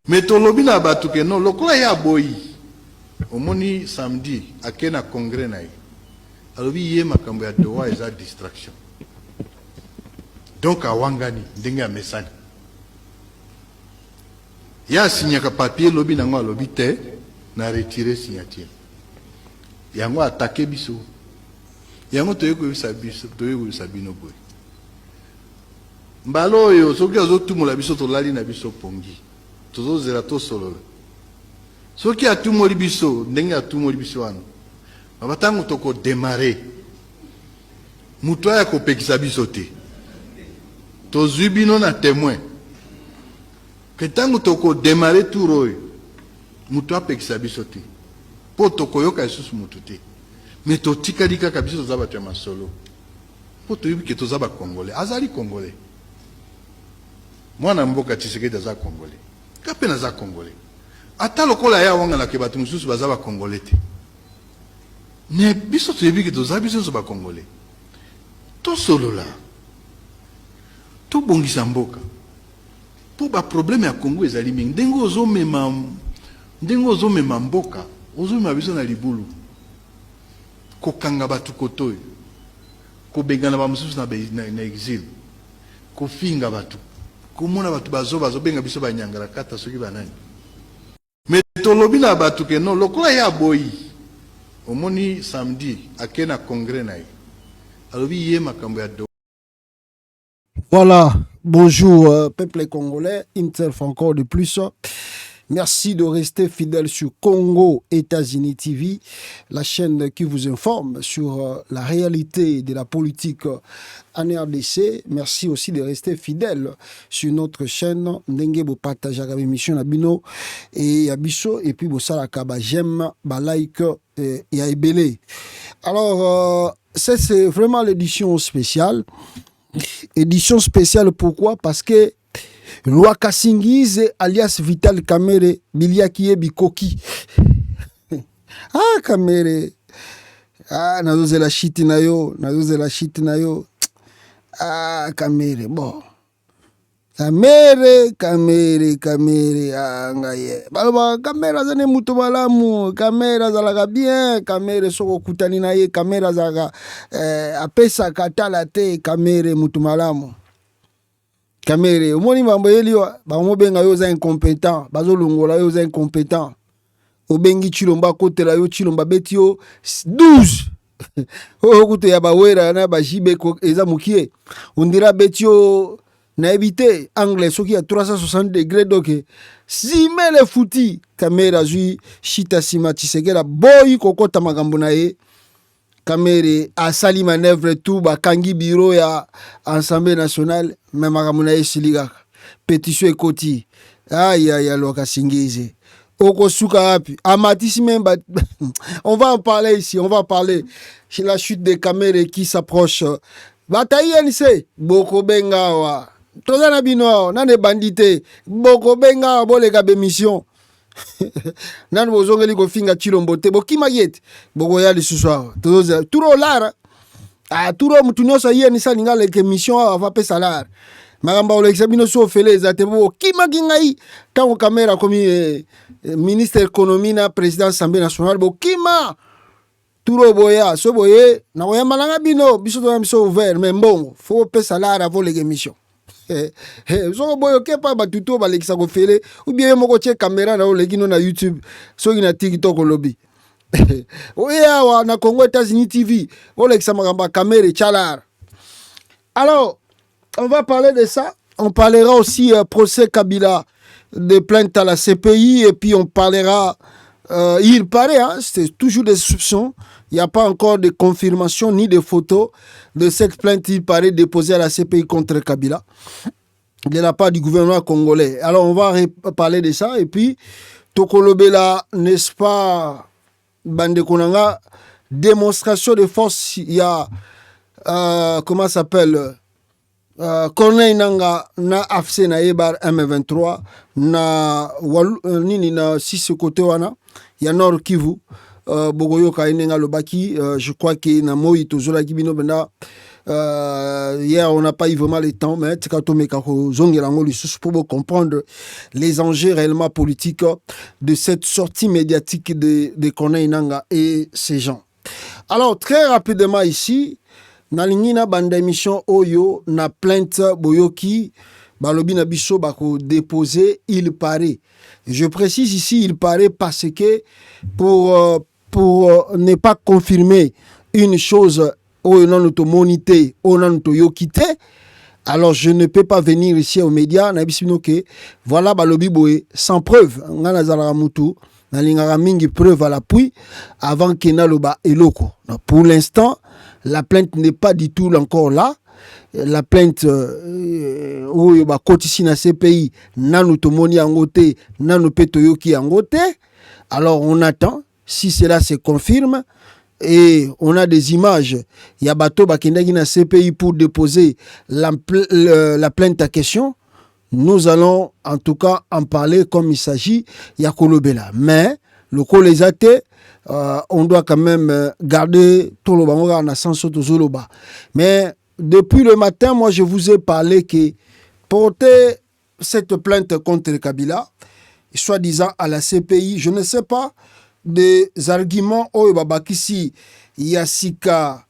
Mais tolobi na batu ke non lokola ya boyi. Omoni samedi akena congrès na ye. Alobi ye makambo ya doa eza distraction. Donc awangani ndenge amesani. Ya signaka papier lobi nango alobi te na retirer signature. Yango attaquer biso. Yango toyeko bisa bino boy. Mbalo yo soki azotumula biso tolali na biso pongi. Tozozela to solo. Soki atumoli biso ndenge atumoli biso wana. Batango toko démarrer. Muto ya kopekisa biso te. Tozwi bino na témoin. Que tango toko démarrer tout roy. Muto apekisa biso te. Po toko yoka isusu mutu te. Mais to tikalika kabiso tozaba tu masolo. Po to yubi ke tozaba congolais. Azali congolais. Mwana mboka Tshisekedi aza congolais. Kapena za congolais. Ata lokola ya wanga na ke batu mususu bazaba congolais te. Mais biso to yubi ke tozaba biso ba congolais. To solo la. To bongisa mboka. Po ba problème ya Congo ezali mingi. Ndengo ozo mema mboka. Ozo mema biso na libulu. Ko kanga batu kotoy. Ko bengana ba mususu na exil. Ko finga batu. Ko mona batu bazo benga biso ba nyangala kata soki banani. Mais tolobi na batu ke non lokola ya boyi. Omoni samedi akena congrès na ye. Alobi ye makambo ya do. Voilà, bonjour peuple congolais, Interf encore de plus. Merci de rester fidèle sur Congo États-Unis TV, la chaîne qui vous informe sur la réalité de la politique en RDC. Merci aussi de rester fidèle sur notre chaîne Ndenge bo partage la émission Nabino et Abisso et puis bo salaka ba j'aime ba like et ya ebele. Alors ça c'est vraiment l'édition spéciale. Édition spéciale pourquoi? Parce que Loi Kasingize alias Vital Kamere Biliakie Bikoki. Ah Kamere. Ah nazoze la shit na yo. Ah Kamere bon. Kamere ah ngaye. Baba kamera zane mutu malamu, kamera zalaga bien, kamera soko kutani na ye, kamera zaga apesa katala te, kamera mutu malamu. Kamere, omoni mambo yeliwa, ba mobenga yo za incompétent, bazo longola yo za incompétent. Obengi chilomba kotela yo chilomba beti yo 12. Oh kuto ya bawera na ba jibe ko eza mukie. Ondira beti yo na éviter anglais soki à 360 degrés donc si mais les fouti caméra zui chita sima Tshisekedi boy kokota magambo na ye kamere asali manœuvre tout ba kangi bureau ya Assemblée nationale mais magambo na ye siliga pétition ekoti ya loka singize oko suka wapi amatisi memba on va en parler ici, on va parler sur la chute des caméras qui s'approche bataille NC boko bengawa tozana bino nane bandité boko benga bolega be mission nan bozongeli ko finga chilombo te bokima yete boko ya lisusu tozo turo lara turo mutunyosa yeni salinga leke mission va pe salaire magamba olekisa bino so fele ezate bokima gingai tango kamera komi ministre économie na président Assemblée nationale bokima turo boya so boye na oya malanga bino biso to miso ouvert mais mbongo faut pe salaire avant les mission. So boyo kepa batuto balekisa ko fele ou bien moko che caméra na olekino na YouTube so na TikTok lobby. Oya wa na Congo États-Unis TV olekisa magamba caméra chalar. Alors, on va parler de ça, on parlera aussi procès Kabila de plainte à la CPI et puis on parlera il paraît c'est toujours des soupçons. Il n'y a pas encore de confirmation ni de photos de cette plainte, il paraît, déposée à la CPI contre Kabila, de la part du gouvernement congolais. Alors, on va parler de ça. Et puis, Tokolobela, n'est-ce pas, Bande Konanga, démonstration de force, il y a, comment ça s'appelle, Corneille Nanga, na AFC, na Ebar M23, na Nini, na Sisi Kote wana, il y a Nord Kivu. Bogoyo ka inenga lobaki je crois que na moi tozola kibino benda Hier, on n'a pas eu vraiment le temps, mais pour comprendre les enjeux réellement politiques de cette sortie médiatique de Corneille Nangaa et ces gens. Alors, très rapidement ici, Nalingina banda émission Oyo, na plainte Boyoki, Balobi na biso bako déposé, il paraît. Je précise ici, il paraît parce que pour ne pas confirmer une chose, alors je ne peux pas venir ici aux médias, voilà Balobi Boye, sans preuve, preuve à l'appui, avant qu'il n'ait le bas eloko. Pour l'instant, la plainte n'est pas du tout encore là. La plainte où il y a un CPI, nanu tomoni angote, nanu petoyoki angote. Alors on attend, si cela se confirme, et on a des images, il y a bateau bakendagi na CPI pour déposer la plainte à question. Nous allons en tout cas en parler comme il s'agit, il y a Kolobela. Mais le Kolezate, on doit quand même garder tout le bango en sens de Zoloba. Mais depuis le matin, moi je vous ai parlé que porter cette plainte contre Kabila, soi-disant à la CPI, je ne sais pas, des arguments au Babakisi Yassika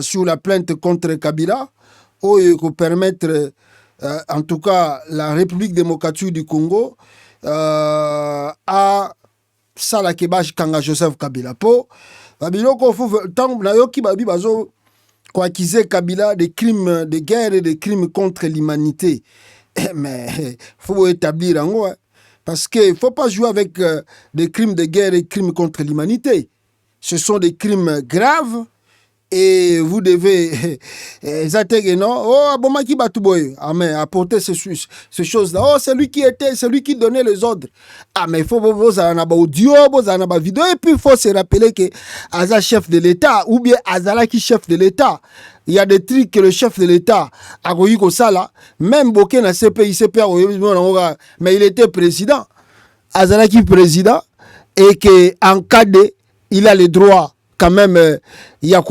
sur la plainte contre Kabila, pour permettre en tout cas la République démocratique du Congo à Salakebaj Kanga Joseph Kabila. Po Babiloko tant nayoki babi bazo quoi qu'ils Kabila des crimes de guerre et des crimes contre l'humanité. Mais faut établir en gros. Parce qu'il ne faut pas jouer avec des crimes de guerre et des crimes contre l'humanité. Ce sont des crimes graves et vous devez apporter ces choses-là. Oh, c'est lui qui donnait les ordres. Ah, mais il faut vous avoir audio, vous avoir vidéo. Et puis il faut se rappeler que Aza chef de l'État ou bien Azala qui chef de l'État. Il y a des trucs que le chef de l'État a eu comme ça là. Même Boké na CPI, mais il était président. Azala qui président et qu'en cas de, il a le droit quand même, il y a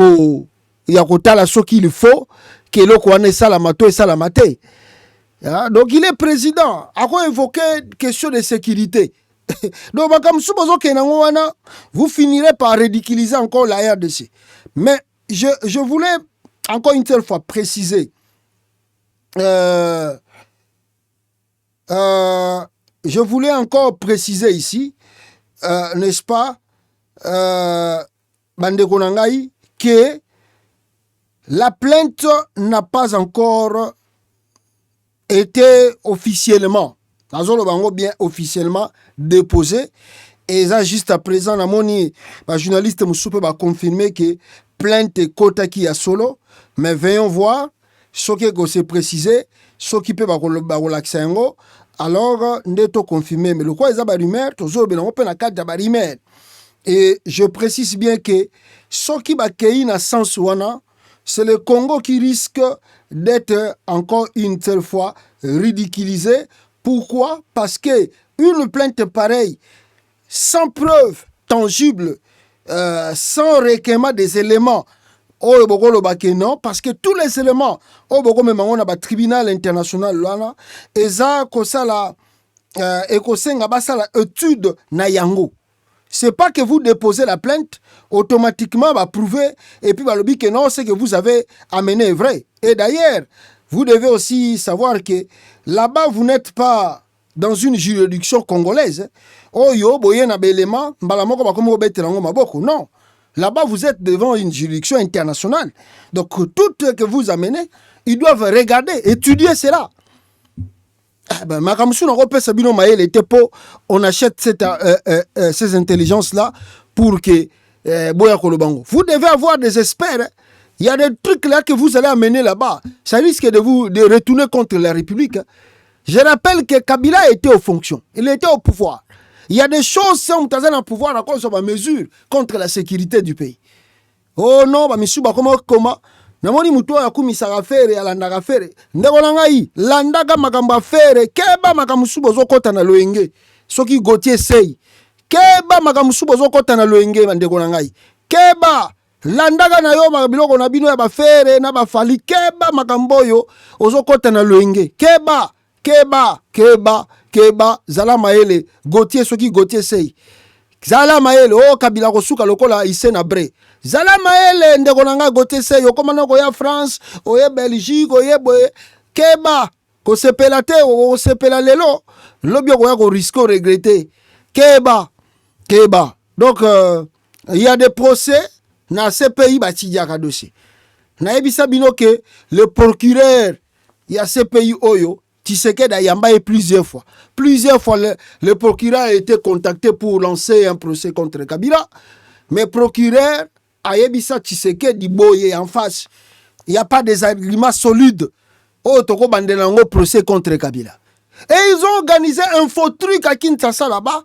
la ce qu'il faut, que l'on connaît salamato et salamate. Donc il est président. À quoi évoquer question de sécurité? Donc vous finirez par ridiculiser encore la RDC. Mais je voulais encore une seule fois préciser. Je voulais encore préciser ici, n'est-ce pas, Bandeko Nangai, que la plainte n'a pas encore été officiellement, bien officiellement déposée. Et ça, juste à présent, le journaliste Moussoupe va confirmer que plainte est Kotaki à solo. Mais veillons voir ce qui est précisé, ce qui peut relaxer. Alors, nous devons confirmer. Mais le quoi, il y a des rumeurs, rumeurs. Et je précise bien que ce qui va créer dans sens c'est le Congo qui risque d'être encore une seule fois ridiculisé. Pourquoi? Parce que une plainte pareille, sans preuve tangible, sans requérement des éléments, non, parce que tous les éléments, on a un tribunal international, et ça, étude na yango. C'est pas que vous déposez la plainte, automatiquement va prouver, et puis va le dire que non, c'est que vous avez amené est vrai. Et d'ailleurs, vous devez aussi savoir que là-bas, vous n'êtes pas dans une juridiction congolaise. Oh yo, boye na belema, mbalamoko ba komo betelango maboko. Non. Là-bas, vous êtes devant une juridiction internationale. Donc, tout ce que vous amenez, ils doivent regarder, étudier cela. On achète ces intelligences-là pour que vous devez avoir des experts. Il y a des trucs là que vous allez amener là-bas. Ça risque de vous de retourner contre la République. Je rappelle que Kabila était aux fonctions. Il était au pouvoir. Il y a des choses qui sont en pouvoir à cause de ma mesure contre la sécurité du pays. Oh non, comment namoni mutu ya kumisaka fere ya landaka fere ndeko na ngai landaka makamba fere keba makamusubo zokota na loenge soki Gauthier sei keba makamusubo zokota na loenge ndeko na ngai keba landaka na yo biloko na bino ya bafere na bafali keba makamboyo ozokota na loenge keba zala mayele Gauthier soki Gauthier sei zala mayele o Kabila kosuka lokola ise na bre zala mayele ndeko nanga Gauthier sei okomana koya France oye Belgique oye boye keba kosepela te kosepela lelo lobi okoya ko risque regretter keba donc il y a des procès dans ces pays batidiaka dossier na ebisa bino que le procureur il y a ces pays oyo Tshisekedi a yambaye plusieurs fois le procureur a été contacté pour lancer un procès contre Kabila mais procureur a ebisa Tshisekedi boye en face il y a pas des arguments solides oh toko bandenango procès contre Kabila et ils ont organisé un faux truc à Kinshasa là-bas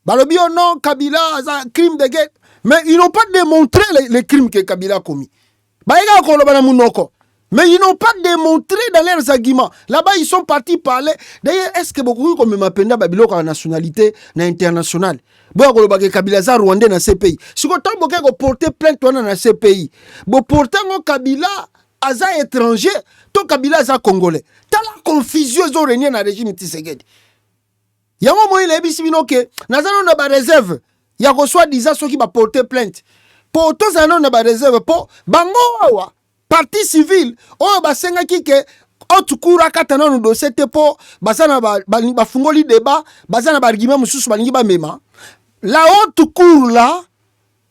balobi oh non Kabila a un crime de guerre mais ils n'ont pas démontré les crimes que Kabila a commis. Mais ils n'ont pas démontré dans leurs arguments. Là-bas, ils sont partis parler. D'ailleurs, est-ce que beaucoup comme m'appellent Babylone la nationalité internationale? Bon, Kabila za Rwandais dans ces pays. Si vous avez porté plainte dans ces pays, vous portez Kabila aza étranger, ton Kabila aza congolais. T'as la confusion ils ont régné dans le régime Tshisekedi. Il y a un moment où il a dit que nous avons une réserve. Il y a reçoit disant ceux qui va porter plainte. Pour tous un nom de réserve pour bango awa partie civile oh basenga kike otukura katana no dossier te po basana ba fungoli débat basana ba argument mususu balingi ba mema la haute cour là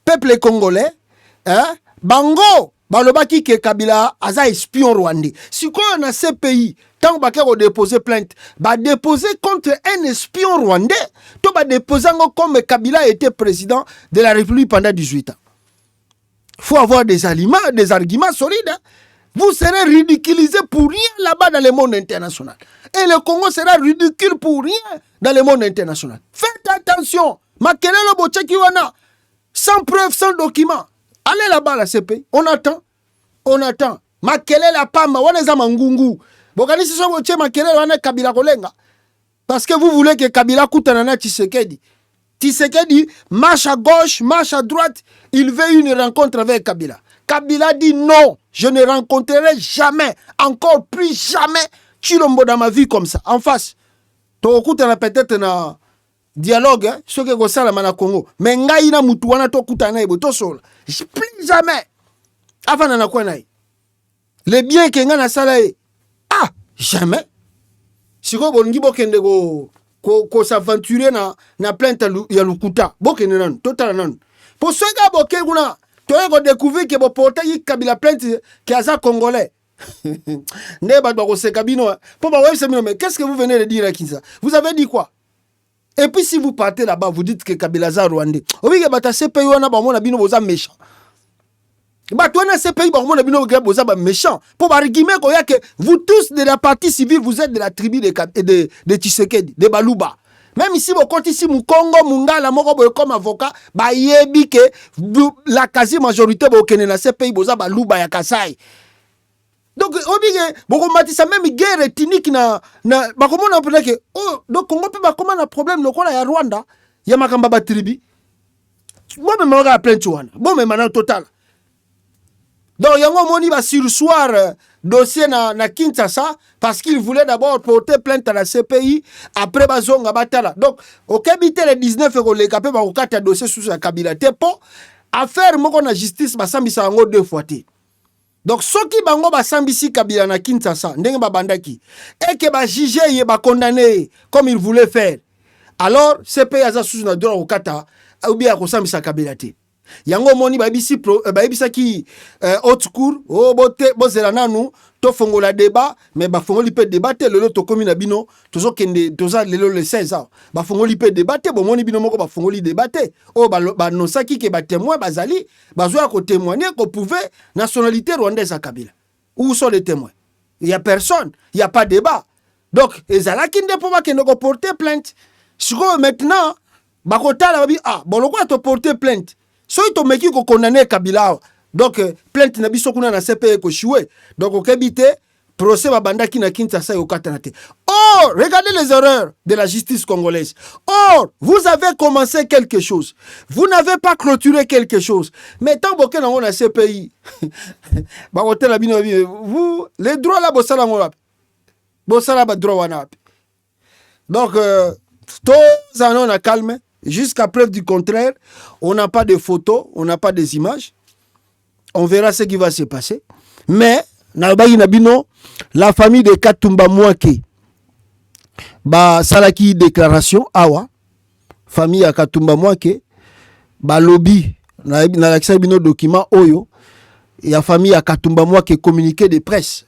peuple congolais bango balobaki ke Kabila aza espion rwandais sikoyo na ces pays tant que vous déposez plainte, déposer contre un espion rwandais, tout déposer comme Kabila était président de la République pendant 18 ans. Il faut avoir des arguments solides. Hein. Vous serez ridiculisé pour rien là-bas dans le monde international. Et le Congo sera ridicule pour rien dans le monde international. Faites attention. Makelele Bochekiwana, sans preuve, sans document. Allez là-bas, la CP. On attend. Makelele Pamba, Waneza Mangungu. Parce que vous voulez que Kabila Koutanana Tshisekedi. Tshisekedi marche à gauche, marche à droite. Il veut une rencontre avec Kabila. Kabila dit non, je ne rencontrerai jamais, encore plus jamais, Chilombo dans ma vie comme ça, en face. Tokutana peut-être na dialogue, ce que ça la mana Congo. Mais ngaina mutuana tokutana ebo tosola. Plus jamais. Avant na kwa nai. Les biens que ngana salae. Ah, jamais. Si vous voulez ko s'aventurer na plainte ya lukuta, bokende nan, total nan. Pour ceux qui boké guna, tu as découvert que vous portez Kabila plainte qui a ça congolais. Ne ba ko se kabino. Pour ba mais qu'est-ce que vous venez de dire à Kinshasa? Vous avez dit quoi? Et puis si vous partez là-bas, vous dites que Kabila za rwandais. Obi ke bata se pays wana ba mona bino boza méchant. Batouana ces pays, méchant. Pour argument que vous tous de la partie civile, vous êtes de la tribu de Tshisekedi, de Baluba. Même ici, vous comptez ici, Congo, Mungala, comme avocat, yebi que la quasi-majorité de ces pays, vous avez Baluba, ya Kasai. Donc, vous avez ça même guerre ethnique na comment on peut dire que donc Congo peut pas comment un problème le ya Rwanda, ya makamba tribu. Moi même on va plein de bon mais maintenant total. Donc, il y a un moni va sursoir dossier na Kinshasa parce qu'il voulait d'abord porter plainte à la CPI après bazonga batala. Donc, au Kabité le 19 et le capé va au dossier sous la Kabila pour affaire moko na justice basambisa ngo deux fois. Donc, ceux qui bango basambisi Kabila na Kinshasa ndenge ba bandaki et que ba juger et ba condamner comme il voulait faire. Alors, CPI a sous na droit au kata ou bien ko sambisa Kabila te. Yango moni baibisa ki haute cour o bote bozela nanu to fongola débat mais ba fongoli pe débattre lelo to komi na bino tozo kende toza lelo le 16 ans ba fongoli pe débattre bo moni bino moko ba fongoli débattre o ba no saki ke ba témoin bazali bazoya ko témoigner ko pouvait nationalité rwandaise à Kabila. Où sont les témoins? Il y a personne, il y a pas débat. Donc ezala kinde po ba kende ko porter plainte. Siko maintenant ba kota la bi bon lokwa to porter plainte. So ito meki ko condamner Kabila. Donc plainte na biso kuna na CPI ko chiwe. Donc au kebite procès babandaki na Kinshasa yokatana te. Or, regardez les erreurs de la justice congolaise. Or, vous avez commencé quelque chose. Vous n'avez pas clôturé quelque chose. Mais tant que vous avez ce pays, vous, les droits là, vous avez droit. Donc, tous en on calme. Jusqu'à preuve du contraire, on n'a pas de photos, on n'a pas des images. On verra ce qui va se passer. Mais, la famille de Katumba Mwake, salaki déclaration, awa, famille de Katumba Mwake, lobby, na l'accès bino document oyo, et la famille de Katumba Mwake communiqué de presse.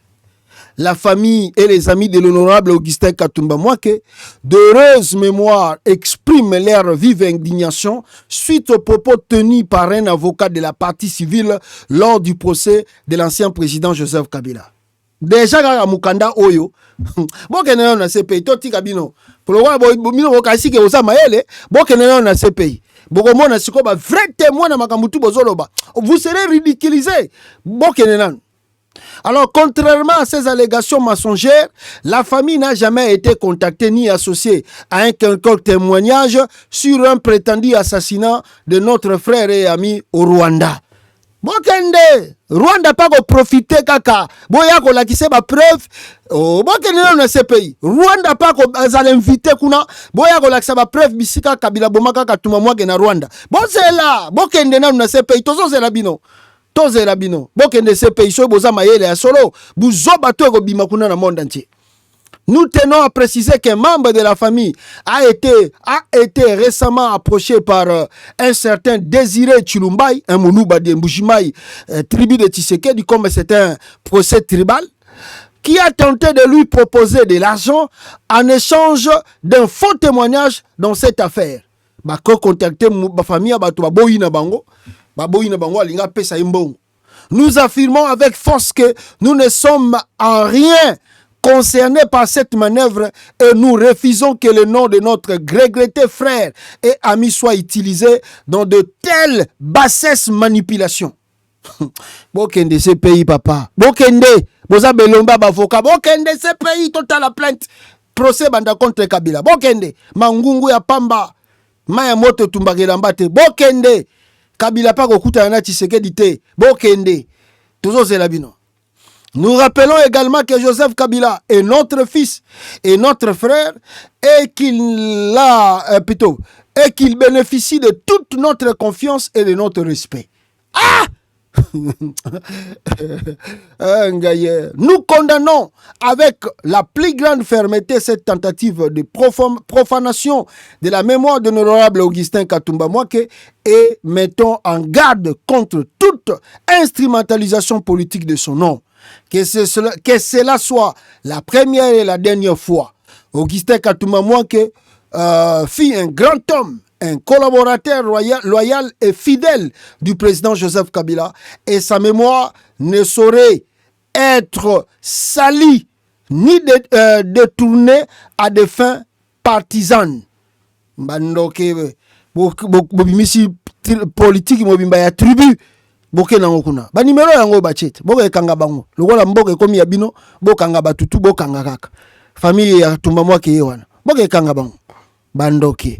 La famille et les amis de l'honorable Augustin Katumba Mwake, d'heureuse mémoire, expriment leur vive indignation suite aux propos tenus par un avocat de la partie civile lors du procès de l'ancien président Joseph Kabila. Déjà, à Mukanda Oyo, Bokene na CPI, Toti Kabino, pour le voir, Bomino Bokasi ke Osama Ele, Bokene na CPI. Bokomona sikoba vrai témoin na Makamutu Bozoloba. Vous serez ridiculisés. Bokene. Alors, contrairement à ces allégations mensongères, la famille n'a jamais été contactée ni associée à un quelconque témoignage sur un prétendu assassinat de notre frère et ami au Rwanda. Bokende, Rwanda pas profiter kaka. Boya ko la kise ba preuve. Bokende na ce pays. Rwanda pas ko azal invité kuna. Boya ko la kise ba preuve bisika Kabila bomaka Katumba Mwake na Rwanda. Bozela, bokende na ce pays. Tozo zela bino. Toze rabino, bokende se pays boza mayele ya solo, buzoba to bima kuna na monde entier. Nous tenons à préciser qu'un membre de la famille a été récemment approché par un certain Désiré Chilumbai, un Moulouba de Mbujimaï, tribu de Tshisekedi, comme c'est un procès tribal, qui a tenté de lui proposer de l'argent en échange d'un faux témoignage dans cette affaire. Bako contacté ma famille, bato baboyi na bango. Nous affirmons avec force que nous ne sommes en rien concernés par cette manœuvre et nous refusons que le nom de notre regretté frère et ami soit utilisé dans de telles bassesses manipulations. Bokende ce pays, papa. Bokende, boza belomba bavoka. Bokende ce pays, total la plainte. Procès banda contre Kabila. Bokende, mangungu ya pamba. Maya moto tumbagelambate. Bokende. Kabila pas kokuta na Tshisekedi te. Bokende. Toujours c'est la bino. Nous rappelons également que Joseph Kabila est notre fils et notre frère et qu'il bénéficie de toute notre confiance et de notre respect. Ah! Nous condamnons avec la plus grande fermeté cette tentative de profanation de la mémoire de l'honorable Augustin Katumba Mwake et mettons en garde contre toute instrumentalisation politique de son nom. Que cela soit la première et la dernière fois. Augustin Katumba Mwake fut un grand homme, un collaborateur loyal et fidèle du président Joseph Kabila, et sa mémoire ne saurait être salie ni détournée à des fins partisanes. Bandoke bobimisi politique mobimba ya tribu boke nango kuna ba numéro yango ba chet boke kanga bango lokola mboke komi ya bino bokanga batutu bokanga kaka famille ya Katumba Mwake wana boke kanga bango bandoke.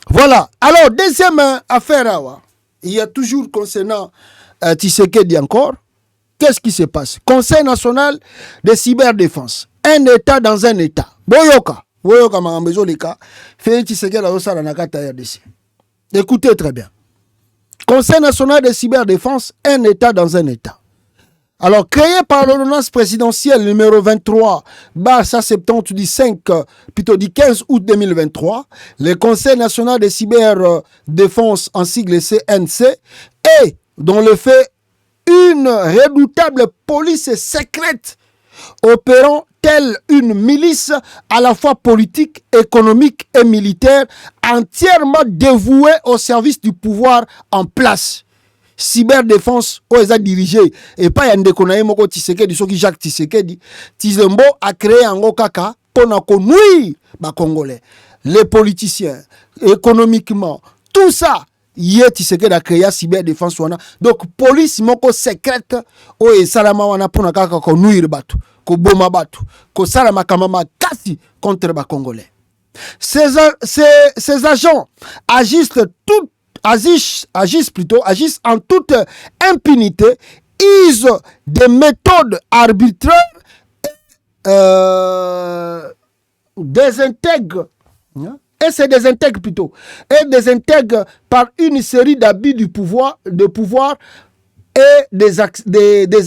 Voilà. Alors, deuxième affaire, il y a toujours concernant Tshisekedi encore. Qu'est-ce qui se passe? Conseil national de cyberdéfense. Un État dans un État. Boyoka marambezo leka. Félix Tshisekedi la osala na kata RDC. Écoutez très bien. Conseil national de cyberdéfense, un État dans un État. Alors, créé par l'ordonnance présidentielle numéro 23, ça 75, plutôt du 15 août 2023, le Conseil national de cyberdéfense, en sigle CNC, est, dans le fait, une redoutable police secrète opérant telle une milice à la fois politique, économique et militaire, entièrement dévouée au service du pouvoir en place. Cyberdéfense oza dirigé et pas yande konaye moko Tshisekedi soki Jacques Tshisekedi Tshilombo a créé un kaka pona ko nuire ba congolais, les politiciens, économiquement, tout ça Yé Tshisekedi a créé cyberdéfense wana. Donc police moko secrète o esalama wana pona kaka ko nuire batu, ko boma batu, ko sala makamama kasi contre ba Congolais. Ces agents agissent en toute impunité, usent des méthodes arbitraires, désintègrent, et se désintègrent plutôt, et désintègrent par une série d'abus de pouvoir et des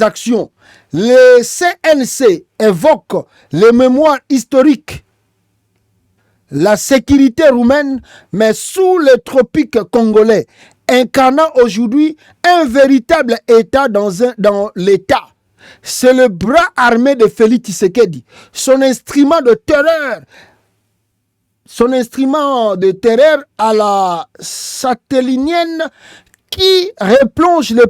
actions. Le CNC évoque les mémoires historiques, la sécurité roumaine, mais sous les tropiques congolais, incarnant aujourd'hui un véritable État dans l'État. C'est le bras armé de Félix Tshisekedi, son instrument de terreur à la satellinienne qui replonge le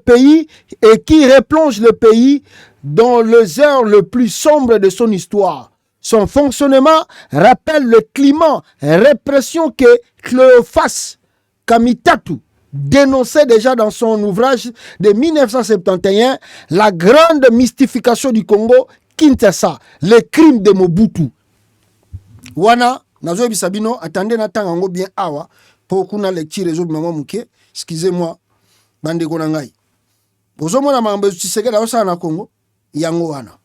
pays dans les heures les plus sombres de son histoire. Son fonctionnement rappelle le climat répression que Cléophas Kamitatu dénonçait déjà dans son ouvrage de 1971, La grande mystification du Congo, Kinshasa, le crime de Mobutu. Wana, nazo bisabino, attendez natangango bien awa, pour qu'on a lecture les autres maman mouké, excusez-moi, bande konangai. Bozo mona mambe Tshisekedi aosa na Congo, yango wana.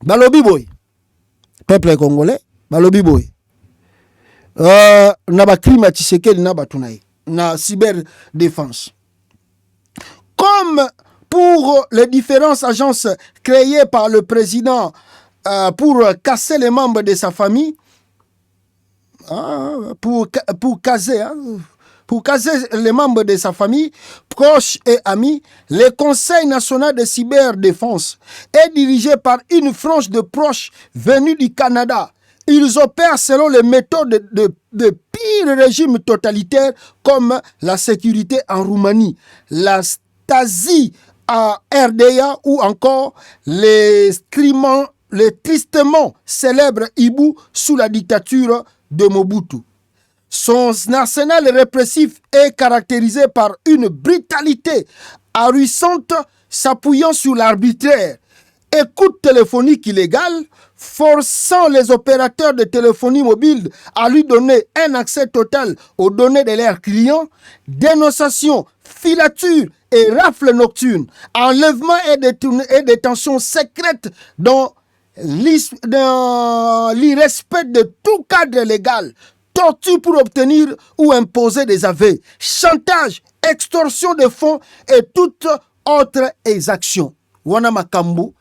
Balobi boy. Peuple congolais, balobi boy. Na ba crime Tshisekedi na batunaï, na cyberdéfense. Comme pour les différentes agences créées par le président pour casser les membres de sa famille, pour caser les membres de sa famille, proches et amis, le Conseil national de cyberdéfense est dirigé par une frange de proches venus du Canada. Ils opèrent selon les méthodes de pires régimes totalitaires comme la sécurité en Roumanie, la Stasi à RDA ou encore les tristement célèbres Ibu sous la dictature de Mobutu. Son arsenal répressif est caractérisé par une brutalité ahurissante s'appuyant sur l'arbitraire, écoute téléphonique illégale, forçant les opérateurs de téléphonie mobile à lui donner un accès total aux données de leurs clients, dénonciation, filature et rafle nocturne, enlèvement et détention secrète dans l'irrespect de tout cadre légal, torture pour obtenir ou imposer des aveux, chantage, extorsion de fonds et toutes autres exactions. Wana makambo,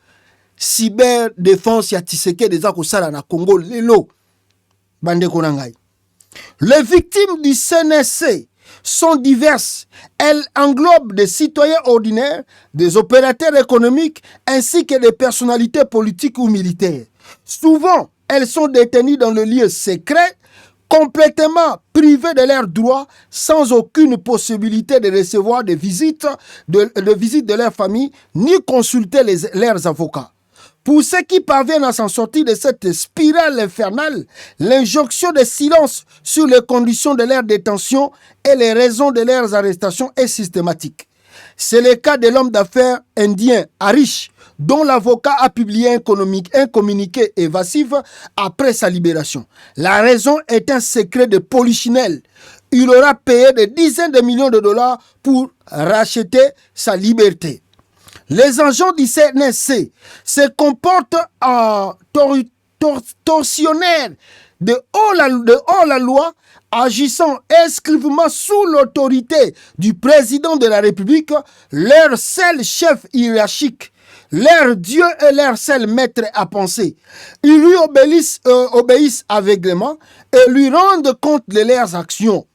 cyberdéfense ya Tshisekedi eza kosala na Congo lelo. Bande konangai. Les victimes du CNSC sont diverses. Elles englobent des citoyens ordinaires, des opérateurs économiques ainsi que des personnalités politiques ou militaires. Souvent, elles sont détenues dans le lieu secret, complètement privés de leurs droits, sans aucune possibilité de recevoir des visites de leur famille, ni consulter leurs avocats. Pour ceux qui parviennent à s'en sortir de cette spirale infernale, l'injonction de silence sur les conditions de leur détention et les raisons de leurs arrestations est systématique. C'est le cas de l'homme d'affaires indien Harish, dont l'avocat a publié un communiqué évasif après sa libération. La raison est un secret de polichinelle. Il aura payé des dizaines de millions de dollars pour racheter sa liberté. Les agents du CNSC se comportent en tortionnaires de haut la loi, agissant exclusivement sous l'autorité du président de la République, leur seul chef hiérarchique, leur Dieu et leur seul maître à penser. Ils lui obéissent aveuglément et lui rendent compte de leurs actions.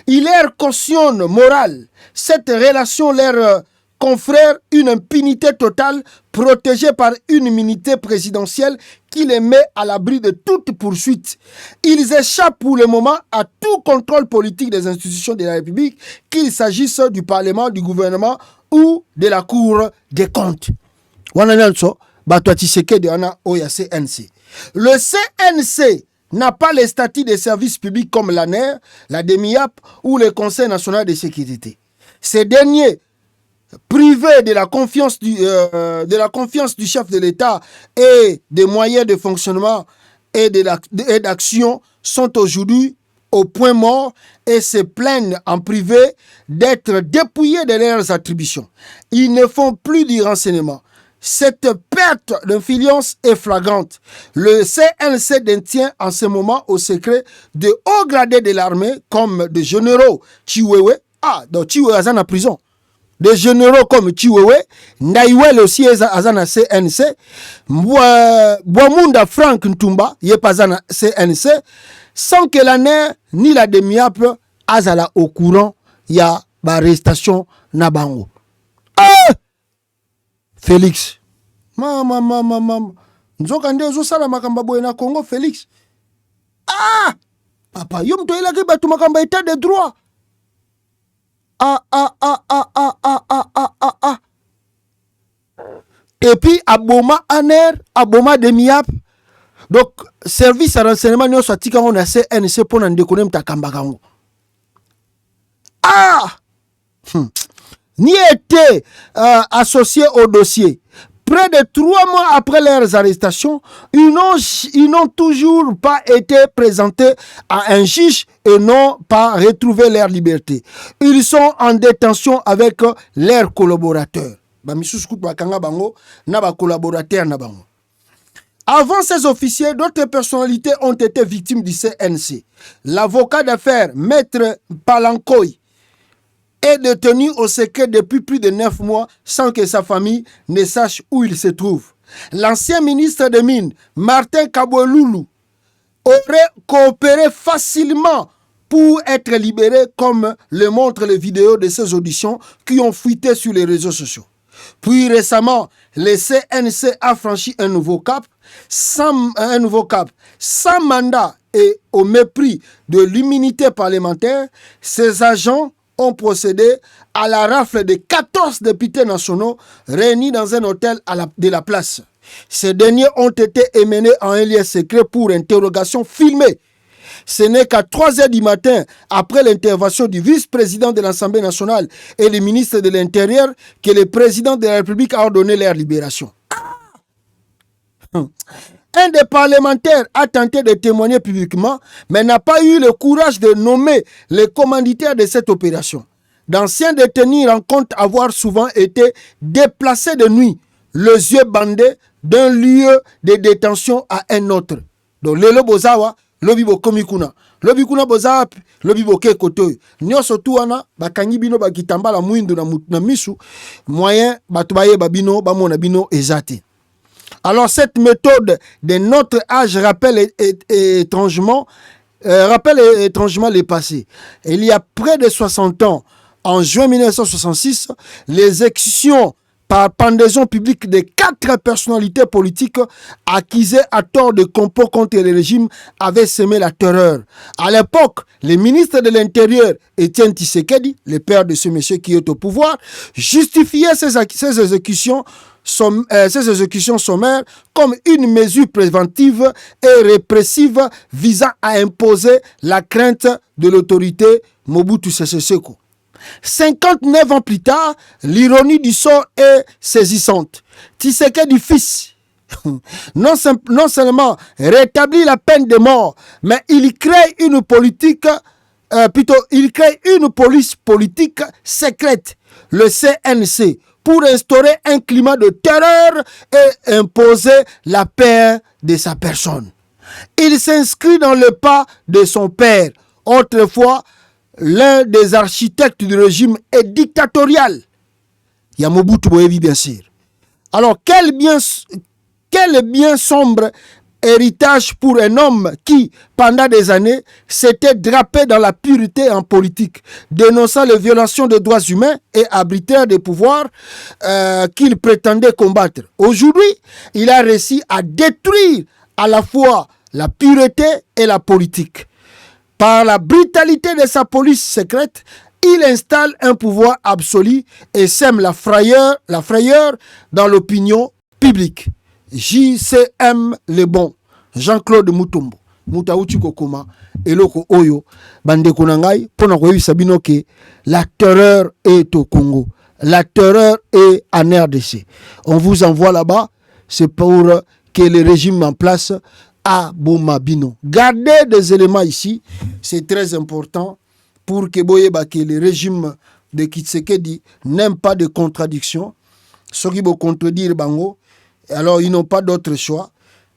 Il leur cautionne morale. Cette relation leur confère une impunité totale protégée par une immunité présidentielle qui les met à l'abri de toute poursuite. Ils échappent pour le moment à tout contrôle politique des institutions de la République, qu'il s'agisse du Parlement, du gouvernement ou de la Cour des comptes. Le CNC n'a pas les statuts des services publics comme l'ANER, la DEMIAP ou le Conseil national de sécurité. Ces derniers, privés de la confiance du chef de l'État et des moyens de fonctionnement et d'action, sont aujourd'hui au point mort et se plaignent en privé d'être dépouillés de leurs attributions. Ils ne font plus du renseignement. Cette perte d'influence est flagrante. Le CNC détient en ce moment au secret de hauts gradés de l'armée comme des généraux Chiwewe. Donc Chiwewe est en prison. Des généraux comme Chiwewe, Naiwel aussi est en CNC, Boamunda Frank Ntumba, il est pas en CNC, sans que l'ANER ni la DEMIAP azala au courant, il y a l'arrestation Nabango. Félix. Maman. Nzokande ozosala makamba boye na Congo Félix. Papa, yo mto ilaki batu makamba état de droit. Et puis aboma ANER, aboma DEMIAP. Donc service à renseignement nyo soit tika on a CNC pour nan déconner mtakamba kango. Ni été associé au dossier. Près de 3 mois après leurs arrestations, ils n'ont toujours pas été présentés à un juge et n'ont pas retrouvé leur liberté. Ils sont en détention avec leurs collaborateurs. Avant ces officiers, d'autres personnalités ont été victimes du CNC. L'avocat d'affaires, Maître Palankoy, est détenu au secret depuis plus de 9 mois sans que sa famille ne sache où il se trouve. L'ancien ministre des Mines, Martin Kabouloulou, aurait coopéré facilement pour être libéré, comme le montrent les vidéos de ses auditions qui ont fuité sur les réseaux sociaux. Puis récemment, le CNC a franchi un nouveau cap sans mandat et au mépris de l'immunité parlementaire. Ces agents ont procédé à la rafle de 14 députés nationaux réunis dans un hôtel de la place. Ces derniers ont été emmenés en un lieu secret pour interrogation filmée. Ce n'est qu'à 3 heures du matin, après l'intervention du vice-président de l'Assemblée nationale et le ministre de l'Intérieur, que le président de la République a ordonné leur libération. Un des parlementaires a tenté de témoigner publiquement, mais n'a pas eu le courage de nommer les commanditaires de cette opération. D'anciens détenus rencontrent avoir souvent été déplacés de nuit, les yeux bandés, d'un lieu de détention à un autre. Donc, le bozawa, le bibo komikuna, le bikuna bozawa, le bibo kekoto. Nyoso tuana, bakangi bino bakitamba la muindu na misu, moyen batubaye babino, bamona bino ezate. Alors cette méthode de notre âge rappelle étrangement le passé. Il y a près de 60 ans, en juin 1966, les exécutions par pendaison publique de 4 personnalités politiques accusées à tort de complot contre le régime avaient semé la terreur. À l'époque, le ministre de l'Intérieur, Étienne Tshisekedi, le père de ce monsieur qui est au pouvoir, justifiait ces exécutions sommaires comme une mesure préventive et répressive visant à imposer la crainte de l'autorité Mobutu Sese Seko. 59 ans plus tard, l'ironie du sort est saisissante. Tshisekedi fils non seulement rétablit la peine de mort, mais il crée une police politique secrète, le CNC, pour instaurer un climat de terreur et imposer la paix de sa personne. Il s'inscrit dans le pas de son père, autrefois l'un des architectes du régime est dictatorial. Il y a Mobutu Boyebi, bien sûr. Alors, quel bien sombre héritage pour un homme qui, pendant des années, s'était drapé dans la pureté en politique, dénonçant les violations des droits humains et arbitraires des pouvoirs qu'il prétendait combattre. Aujourd'hui, il a réussi à détruire à la fois la pureté et la politique. Par la brutalité de sa police secrète, il installe un pouvoir absolu et sème la frayeur dans l'opinion publique. JCM Le Bon, Jean-Claude Mutombo. muta uchi kokoma eloko oyo bandeko na ngai pona koyebisa bino ke la terreur est au Congo, la terreur est en RDC. On vous envoie là-bas, c'est pour que le régime en place à Bomabino. Gardez des éléments ici, c'est très important pour que le régime de Tshisekedi n'aime pas de contradiction. Ceux qui vont contredire Bango, alors ils n'ont pas d'autre choix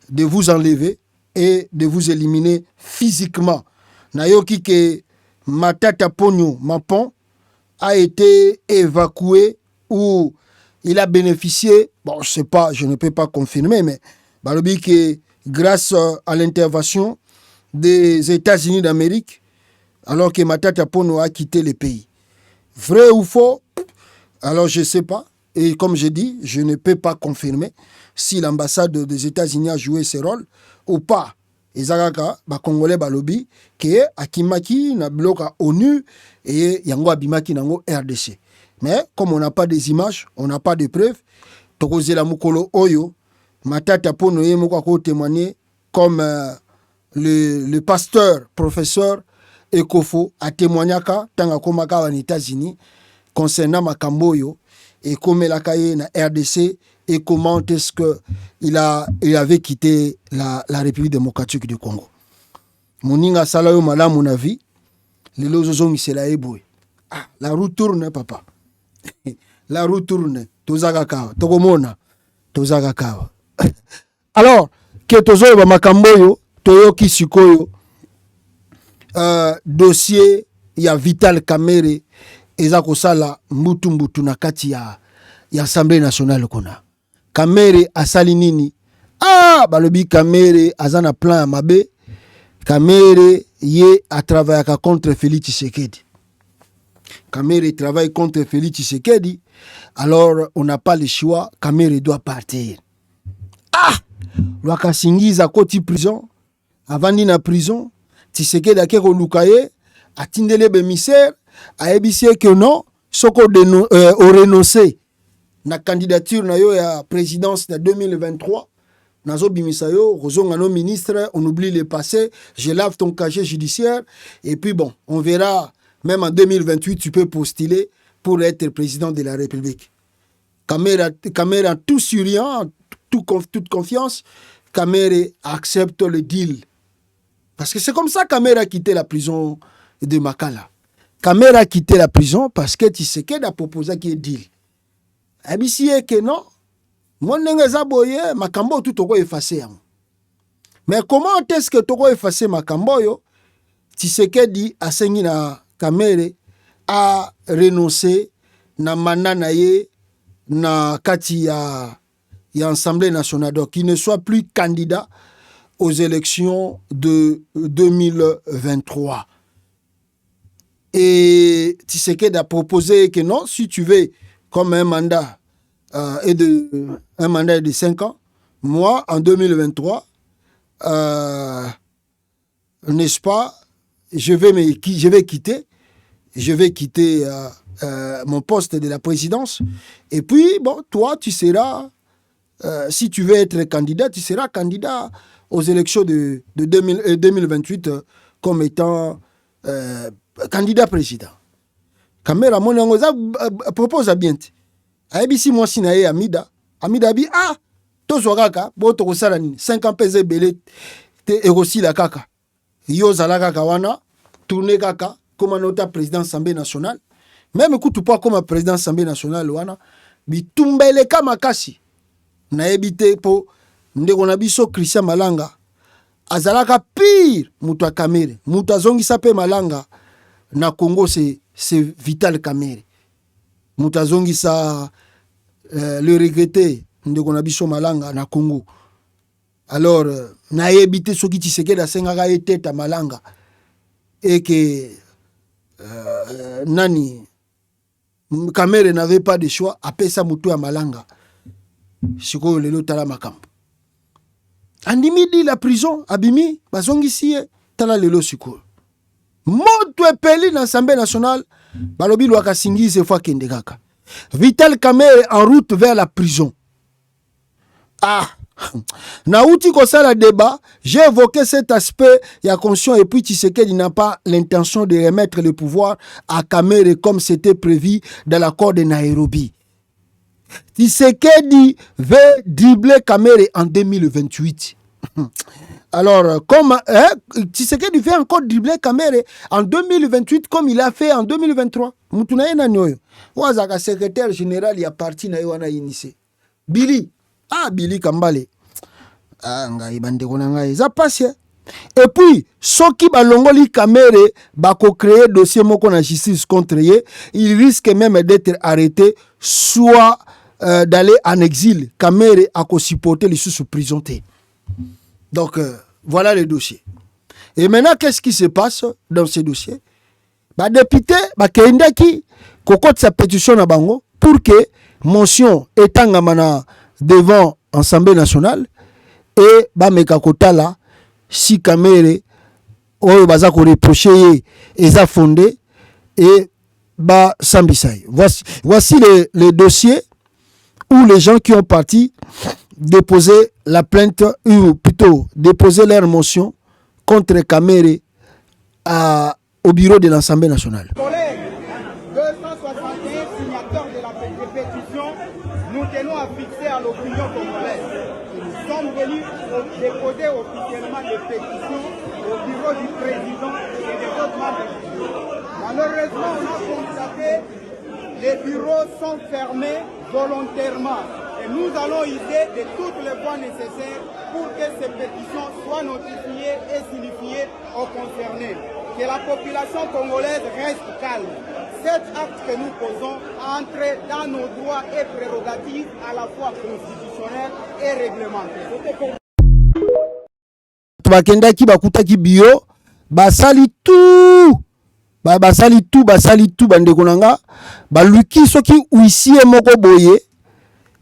de vous enlever et de vous éliminer physiquement. Nayoki que Matata Ponyo Mapon a été évacué ou il a bénéficié, bon je sais pas, je ne peux pas confirmer, mais balobi que grâce à l'intervention des États-Unis d'Amérique, alors que Matata Ponyo a quitté le pays. Vrai ou faux? Alors je ne sais pas. Et comme je dis, je ne peux pas confirmer si l'ambassade des États-Unis a joué ce rôle ou pas. Et Zagaka, Congolais balobi, que Akimaki na bloka ONU et Yango Abimaki nango RDC. Mais comme on n'a pas des images, on n'a pas de preuves, Tokoze la Mukolo Oyo, Matata Ponyo Yemoko ko témoigner comme le pasteur, professeur Ekofo a témoigné tanga komaka en États-Unis concernant Makamboyo et comme la cahier na RDC et comment est-ce que il avait quitté la République démocratique du Congo. Moninga salayo malamu na vie, les lozozongi c'est la eboy. Ah, la roue tourne papa. La roue tourne. Tozaga kawa, tokomona, tozaga kawa. Alors, que tozo ba makamboyo, toyoki sikoyo dossier ya Vital Kamerhe eza kosala mbutu na kati ya Assemblée nationale kona. Kamerhe asali nini? Ah, balobi Kamerhe azana plan ya mabe. Kamerhe ye a travaillé contre Félix Tshisekedi. Kamerhe travaille contre Félix Tshisekedi. Alors, on n'a pas le choix. Kamerhe doit partir. Ah! Lwaka singiza koti prison. Avandi na prison. Tshisekedi akeko lukaye. Atindele bemisère. A ebisé que non. Soko au renoncé. Na candidature na yo ya présidence de 2023. Nazo bimisayo, rozongano ministre, on oublie le passé, je lave ton casier judiciaire, et puis bon, on verra, même en 2028, tu peux postuler pour être président de la République. Kamerhe tout souriant, toute confiance, Kamerhe accepte le deal. Parce que c'est comme ça que Kamerhe a quitté la prison de Makala. Kamerhe a quitté la prison parce que Tshisekedi a proposé qu'il y ait deal. Abisi que non, mon nengeza boye makambo tout toko effacé. Mais comment est-ce que toko effacé makambo yo? Tshisekedi asengi na Kamerhe a renoncé na manana ye na kati ya Assemblée nationale, donc il ne soit plus candidat aux élections de 2023. Et Tshisekedi a proposé que non, si tu veux comme un mandat un mandat de 5 ans, moi en 2023 n'est-ce pas, je vais quitter mon poste de la présidence, et puis bon, toi tu seras si tu veux être candidat, tu seras candidat aux élections de 2028 comme étant candidat président. Kamerhe monangoza propose à bien. Aebisi moi sinaye Amida bi ah tozo kaka bo to kosala nini 5 ans peze belé te erosi la kaka yo zala kaka wana tourner kaka comme nota président Assemblée nationale, même kutu pas comme président Assemblée nationale wana bi tumbele kama kasi na ebité po ndeko na biso Christian Malanga azalaka pire mutu a Kamerhe mutu azongisa pe Malanga na Congo c'est Vital Kamerhe. Moutazongisa le regretté ndeko na biso Malanga na Congo. Alors na ebité soki Tshisekedi asengaka eteta Malanga et que nani Kamerhe n'avait pas de choix apesa mutu ya Malanga. Sikoyo lelo tala makambo. Andimi la prison abimi bazongisi tala lelo sikoyo. Moto epeli na Assemblée nationale balobi lwaka singize fois kende kaka. Vital Kamerhe en route vers la prison. Ah, Naouti Kosala débat, j'ai évoqué cet aspect, il y a conscient, et puis Tshisekedi n'a pas l'intention de remettre le pouvoir à Kamere comme c'était prévu dans l'accord de Nairobi. Tshisekedi veut dribbler Kamere en 2028. Alors, comme Tshisekedi veut encore dribbler Kamere en 2028 comme il a fait en 2023. Moutunaye na nyoyo. Wazaka secrétaire général ya parti na yoana initié. Billy. Ah, Billy Kambale. Ah, ngai bandeko na ngai. Ça passe. Et puis, soki balongoli Kamere bako créer dossier moko na justice contre ye, il risque même d'être arrêté, soit d'aller en exil. Kamere a supporté les sous prison. Donc, voilà le dossier. Et maintenant, qu'est-ce qui se passe dans ce dossier? Bah, député, bah, Kendaki, cocotte sa pétition à Bango pour que motion étant devant l'Assemblée nationale et bah, Mekakota là, si Kamere, oyo baza ko reprocher et ça fondé et bah, Sambisai. Voici les dossiers où les gens qui ont parti déposer la plainte, ou plutôt déposer leur motion contre Kamere au bureau de l'Assemblée nationale. Collègues, 261 signataires de la pétition, nous tenons à fixer à l'opinion congolaise. Nous sommes venus déposer officiellement des pétitions au bureau du président et des autres membres du bureau. Malheureusement, on a constaté que les bureaux sont fermés volontairement. Et nous allons user de toutes les voies nécessaires pour que ces pétitions soient notifiées et signifiées aux concernés. Que la population congolaise reste calme. Cet acte que nous posons entre dans nos droits et prérogatives à la fois constitutionnels et réglementaires. Bakendaki bakutaki bio basali tout bandeko nanga baluki soki huissier moko boye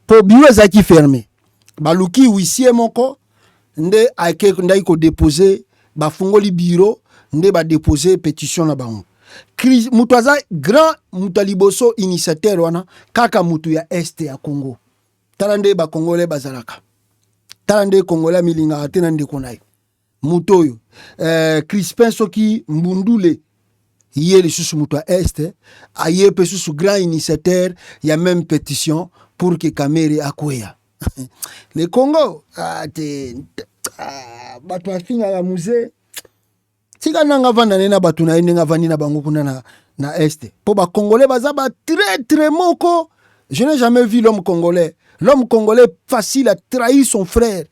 po bureau ezaki fermé baluki huissier moko nde ake ndai ko déposer bafungoli bureau nde ba déposer pétition na bango mutu aza grand mutaliboso initiateur wana kaka mutu ya este ya Congo tala nde ba congolais bazalaka tala nde congolais milinga atena ndeko naye mutu oyo Crispin soki mbundule hier les sous mutu est aye pe sous grand initiateur il y a même pétition pour que Kamere akwea le Congo batu afinga la musée tika nanga vanda nena batu na ndenga vandi na bango kuna na est po ba congolais baza ba très moko. Je n'ai jamais vu l'homme congolais facile à trahir son frère.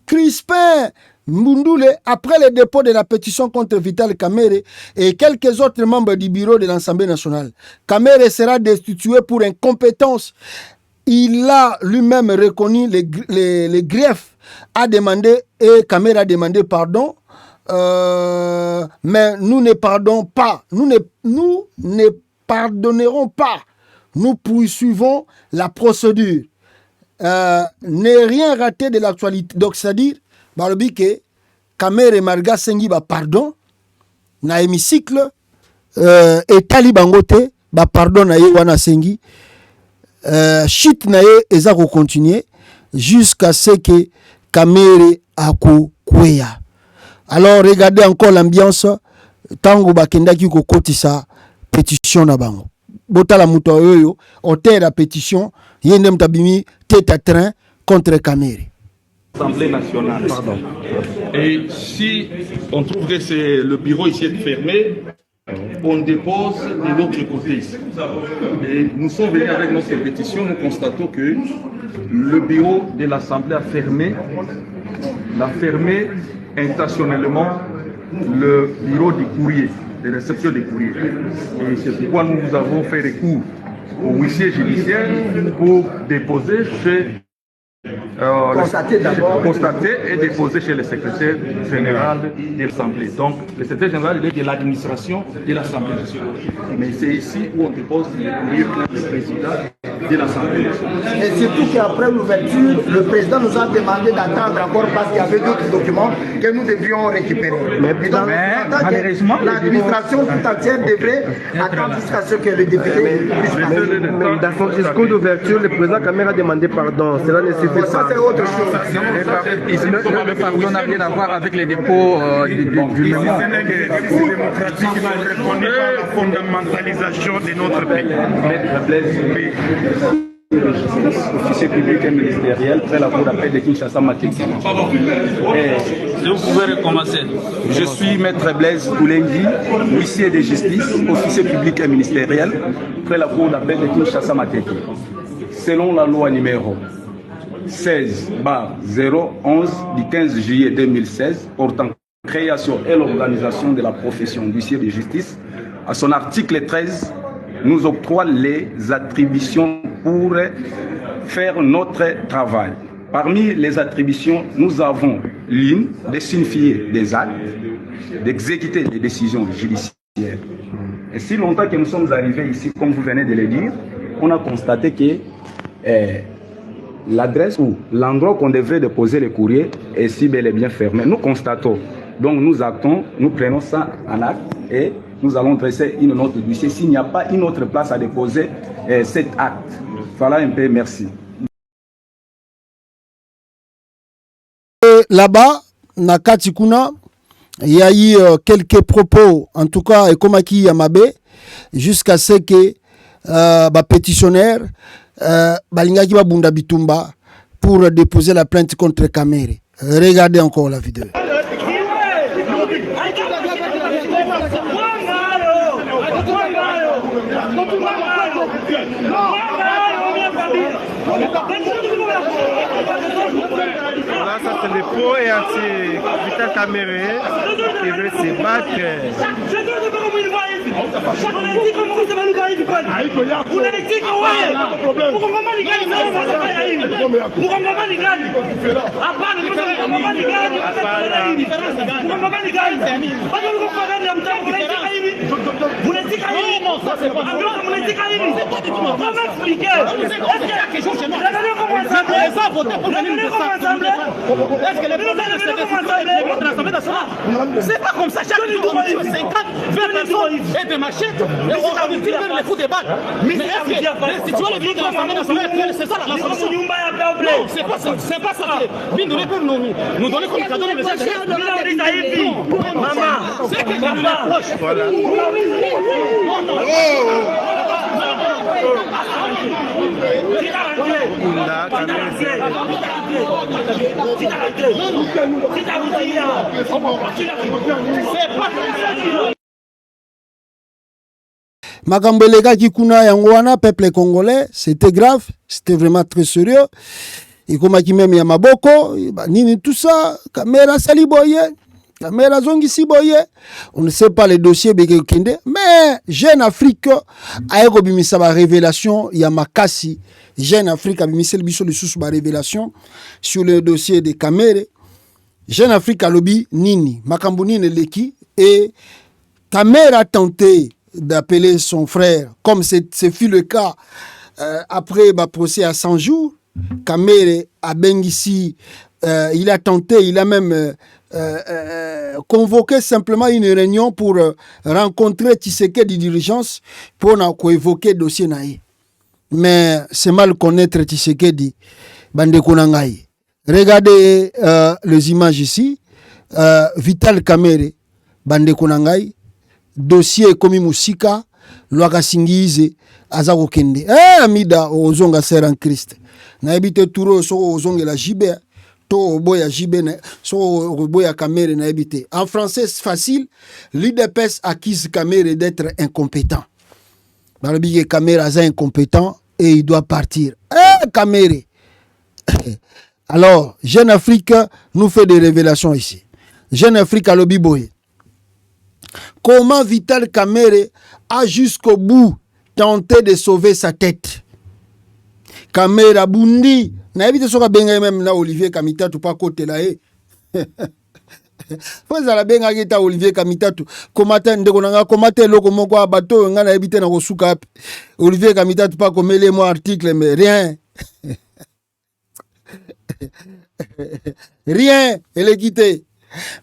Crispin Mbundule, après le dépôt de la pétition contre Vital Kamere et quelques autres membres du bureau de l'Assemblée nationale, Kamere sera destitué pour incompétence. Il a lui-même reconnu les griefs, a demandé, et Kamere a demandé pardon, mais nous ne pardonnons pas. Nous ne pardonnerons pas. Nous poursuivons la procédure. N'est rien raté de l'actualité. Donc, c'est-à-dire, balobi ke Kamere Marga sengi ba pardon na hémicycle etali bangote ba pardon na ye wana sengi shit na ye eza ko continuer jusqu'à ce que Kamere akokweya. Alors regardez encore l'ambiance tango bakendaki ko kotisa pétition na bango botala muto oyo auteur la pétition yende mtabimi tête à train contre Kamere. Assemblée nationale. Pardon. Et si on trouve que c'est le bureau ici est fermé, on dépose de l'autre côté. Et nous sommes venus avec notre pétition, nous constatons que le bureau de l'Assemblée a fermé intentionnellement le bureau du courrier, de réception des courriers. Et c'est pourquoi nous avons fait recours au huissier judiciaire pour déposer chez constaté et déposé chez le secrétaire général de l'Assemblée. Donc, le secrétaire général est de l'administration de l'Assemblée nationale. Mais c'est ici où on dépose le président de l'Assemblée nationale. Et surtout qu'après l'ouverture, le président nous a demandé d'attendre encore parce qu'il y avait d'autres documents que nous devions récupérer. Mais malheureusement, l'administration tout entière devrait attendre jusqu'à ce que le député puisse parler. Mais dans son discours d'ouverture, le président Kamere a demandé pardon. Cela ne suffit pas. Ça, c'est autre chose. Le pardon n'a rien à voir avec les dépôts du mémoire. C'est démocratique qui n'a répondu à la fondamentalisation de notre pays. Officier public et ministériel, près la cour d'appel de Kinshasa Matiki. Si vous pouvez recommencer. Je suis maître Blaise Koulengi, huissier de justice, officier public et ministériel, près la cour d'appel de Kinshasa Matiki. Selon la loi numéro 16/011 du 15 juillet 2016 portant création et l'organisation de la profession d'huissier de justice, à son article 13, nous octroie les attributions pour faire notre travail. Parmi les attributions, nous avons l'une de signifier des actes, d'exécuter les décisions judiciaires. Et si longtemps que nous sommes arrivés ici, comme vous venez de le dire, on a constaté que l'adresse ou l'endroit qu'on devrait déposer le courrier est si bel et bien fermé. Nous constatons, donc nous actons, nous prenons ça en acte et nous allons dresser une note d'huissier s'il n'y a pas une autre place à déposer cet acte. Voilà un peu, merci. Là-bas, Nakati Kuna, il y a eu quelques propos, en tout cas, Ekomaki Yamabe, jusqu'à ce que pétitionnaire Balingaki Babunda Bitumba pour déposer la plainte contre Kamere. Regardez encore la vidéo. Là, ça c'est le pro et anti-Vital Kamere qui veut se battre. C'est pas comme ça, chaque jour, 50, 20 personnes et des machettes, et on dit que les fous débattent. Mais si tu vois les vidéos de l'Assemblée nationale, c'est ça la solution. Non, c'est pas ça. Nous donner comme cadeau le message. Maman, c'est que nous l'approche. Voilà. Makambeleka Kikuna Yangwana, peuple congolais, c'était grave, c'était vraiment très sérieux. Et comme qui même Yamaboko, nini tout ça, caméra saliboye, caméra zongi siboye, on ne sait pas les dossiers Bekekende, mais Jeune Afrique a eu ba révélation, Yamakasi, Jeune Afrique a eu ba révélation sur le dossier de Kamere. Jeune Afrique a lobby nini, Makambuni Leki, et Kamere a tenté d'appeler son frère, comme c'est fut le cas après le procès à 100 jours. Kamere a Bengisi, il a tenté, il a même convoqué simplement une réunion pour rencontrer Tshisekedi dirigeance pour évoquer le dossier naï. Mais c'est mal connaître Tshisekedi, bande konangai. Regardez les images ici. Vital Kamere, bande konangai. Dossier komi musika lwaka singize azako kende amida ozonga ser en Christ na ebite turo so ozongela jibe to oboya jibe na so oboya Kamere na ebite en français facile l'UDPS accuse Kamere d'être incompétent balobi Kamere aza incompétent et il doit partir Kamere. Alors Jeune Afrique nous fait des révélations ici. Jeune Afrique a lobi boye. Comment Vital Kamere a jusqu'au bout tenté de sauver sa tête. Kamere Bundi Na évite soka benga même na Olivier Kamitatu pas côté là eh. Faut ça la benga kita Olivier Kamitatu. Komata ndeko nanga komata loko moko bateau nga na évite na kosuka. Olivier Kamitatu pas comme les mots articles mais rien. Rien, elle est quittée.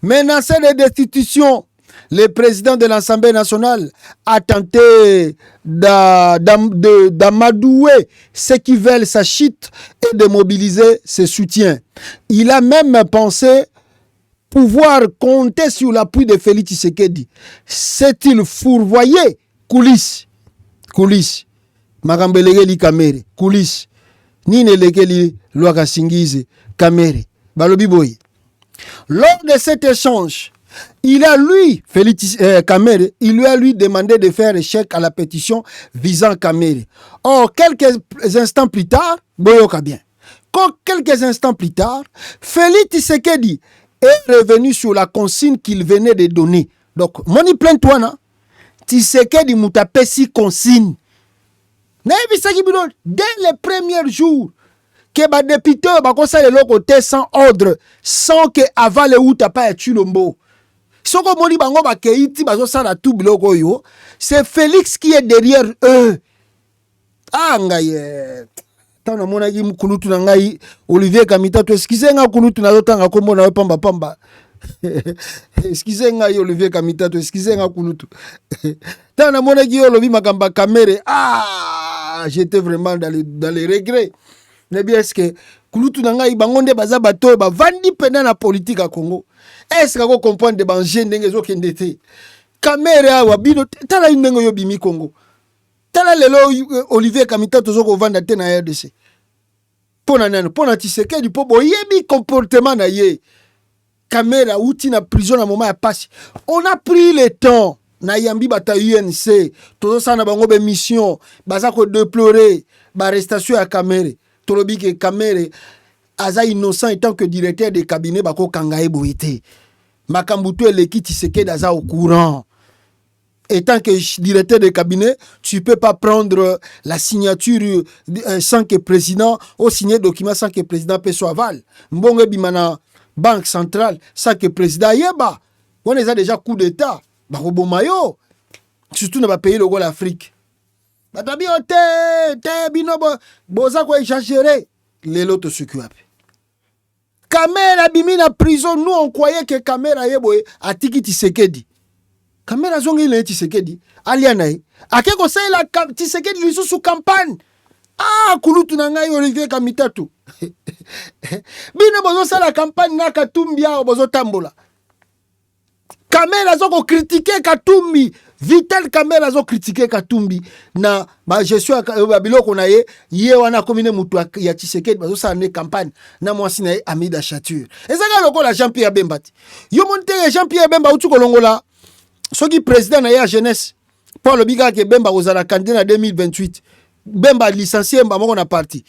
Menacé de destitution, le président de l'Assemblée nationale a tenté d'amadouer ceux qui veulent sa chute et de mobiliser ses soutiens. Il a même pensé pouvoir compter sur l'appui de Félix Tshisekedi. C'est-il fourvoyé? Coulisses. Marambeleli Kamere. Coulisses. Nine lekeli Loaka Singize Kamere. Balobi boy. Lors de cet échange, il a lui, Félix Kamere, il lui a demandé de faire échec à la pétition visant Kamere. Or, quelques instants plus tard, Boyoka bien. Quelques instants plus tard, Félix Tshisekedi est revenu sur la consigne qu'il venait de donner. Donc, moni plains-toi, non? Tshisekedi moutapesi consigne. Dès les premiers jours, que les députés sont le côté sans ordre, sans que avant le ou pas été chulombo. C'est Félix qui est derrière eux. Ah, ngaye. Tant na mona ki mukulutu na ngai Olivier Kamitatu excusez nga kulutu na zotanga kombo na pamba pamba. Excusez nga Olivier Kamitatu excusez nga kulutu. Tant na mona ki olobi makamba Kamere. Ah, j'étais vraiment dans les regrets. Mais bien est-ce que kulutu na ngai bangonde baza bato ba vandi pena na politique à Congo. Est-ce que vous comprenez de banje ndenge zo kendete? Kamere awa bino tala ndenge yo bimi Congo. Tala lelo Olivier Kamitatu zoko vanda te na RDC. Pona nano, pona Tshisekedi po boyebi comportement na ye. Kamera outi na prison na moment ya passe. On a pris le temps na yambi bata UNC, tozo sana bango be mission, baza ko déplorer ba arrestation ya Kamere. Tolobi ke Kamere aza innocent en tant que directeur de cabinet bako kangaye boité. Makambutu eleki Tshisekedi aza au courant. Étant que directeur de cabinet, tu ne peux pas prendre la signature sans que le président, ou signer document sans que le président puisse aval. Mbonge bimana banque centrale sans que le président yeba. On a déjà coup d'état. Barobo mayo. Surtout dans les pays de l'Afrique. Batabi te binobo boza ko exagérer. Les lots se cuapent. Kamera bimi na prison, nous on croyait que Kamera yeboye a tiki Tshisekedi. Kamera zongi le Tshisekedi alianae akeko sai la Tshisekedi lisu sous campagne. Ah kulutu na ngai Olivier Kamitatu. Bino bozo sala campagne na Katumbi a bozo tambola. Kamera zoko critiquer Katumbi. Vital Kamera zo critiquer Katumbi na ba gestion ya biloko na ye wana komine mutu ya Tshisekedi bazo sala ne campagne na mwasi na Amida Chature. Ezaka lokola Jean-Pierre Bemba. Yo monte Jean-Pierre Bemba utu kolongola soki président na ya jeunesse Paul Biga ke Bemba ozala candidat en 2028 Bemba licencié mbamoko na parti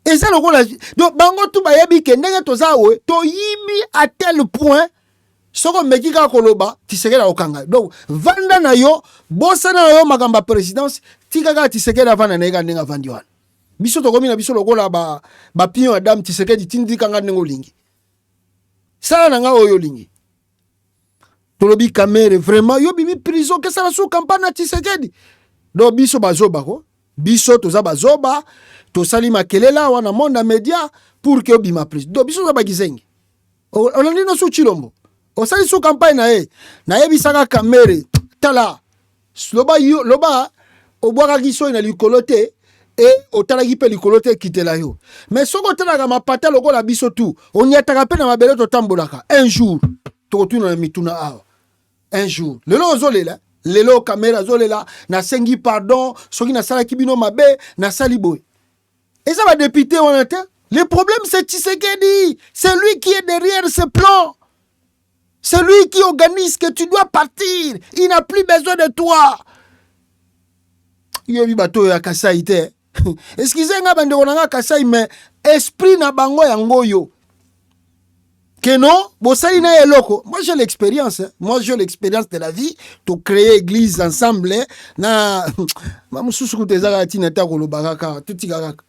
et ça lokola donc bango tu bayebi ke ndenge toza we to yibi à tel point soko mekika koloba Tshisekedi okanga donc vanda na yo bosa na yo makamba présidence tikaka Tshisekedi avana na ndenga vandi wana biso to komi na biso lokola ba pion Adam Tshisekedi tindika ndengo lingi sala na nga oyo lingi Tolobi Kamere vraiment yo bimi prison que ça la sous campagne na Tshisekedi. Do biso bazoba ko. Biso toza bazoba, to sali makelela wana monde média pour que bima prison. Do biso za bagizengi. On a dit no sous Chilombo. O sali sous campagne na e. Na e bisaka Kamere tala. Loba obwaka kiso na likolote et otala kipe likolote kitela yo. Mais soko tala ka mapata lokola biso tu. On y ataka pe na mabele to tambolaka. Un jour to tuna mituna awa. Un jour, lelo zolela, lelo Kamera zolela, na sengi pardon, soki na sala kibino mabe, na saliboy. Et ça va député on était. Le problème c'est Tshisekedi, c'est lui qui est derrière ce plan. C'est lui qui organise que tu dois partir. Il n'a plus besoin de toi. Yobi bato ya Kasai te. Excusez-moi bande onanga Kasai mais esprit na bango yango yo. Que non, bosali na eloko. Moi j'ai l'expérience, hein. Moi j'ai l'expérience de la vie to créer église ensemble hein. Na mamususu kutezaka tina ta kolobaka tutika kaka.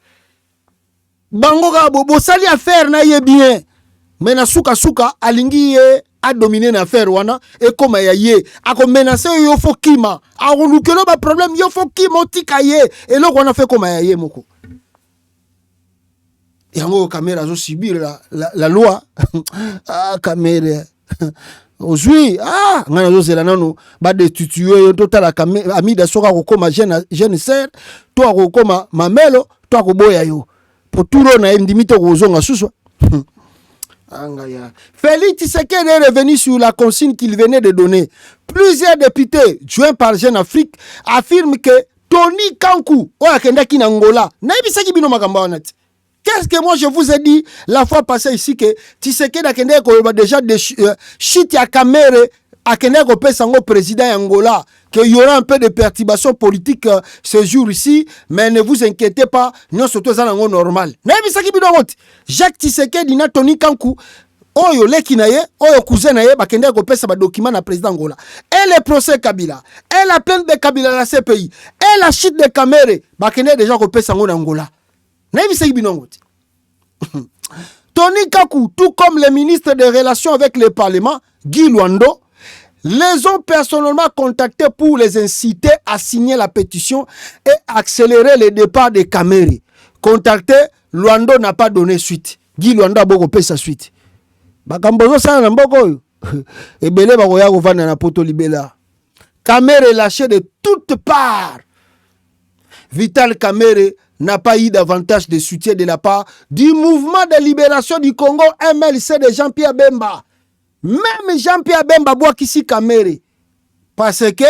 bango ka bosali affaire na ye bien mais na suka alingi ye a dominer na affaire wana et comme ya ye ako menacer yo fo kima a lukelo ba problème yo fo kima otika ye et lo wana fait comme ya ye moko yango caméra zo subir la loi ah caméra aujourd'hui ngana zo zela nano ba destituer yo total caméra amida soka ko koma jeune sœur toi ko koma mamelo toi ko boya yo pour tout na ndimite ko zonga suswa. Félix Tshisekedi est revenu sur la consigne qu'il venait de donner. Plusieurs députés joints par Jeune Afrique affirment que Tony Kankou Oakendaki Nangola. Qu'est-ce que moi je vous ai dit la fois passée ici que Tshisekedi a déjà des shit à caméra à Keneko Pesango président Angola, qu'il y aura un peu de perturbation politique ce jour ici, mais ne vous inquiétez pas, nous sommes tous en normal. Jacques Tshisekedi na Tony Kankou, oyo leki na ye, oyo cousin na ye, bakende ko pesa ba document na président Angola. Et le procès Kabila, et la plainte de Kabila la CPI, et la chute de Kamere, bakende déjà ko pesa ngo na Angola. Na bisaki binongoti. Tony Kankou, tout comme le ministre des Relations avec le Parlement, Guy Luando, les ont personnellement contactés pour les inciter à signer la pétition et accélérer le départ de Kamere. Contacté, Luando n'a pas donné suite. Guy Luando a beaucoup payé sa suite. Bakambozo sa na mboko. Et belé bakoya ko vanda na poto libela. Kamere est lâché de toutes parts. Vital Kamere n'a pas eu davantage de soutien de la part du mouvement de libération du Congo MLC de Jean-Pierre Bemba. Même Jean-Pierre Bemba boit ici Kamere. Parce que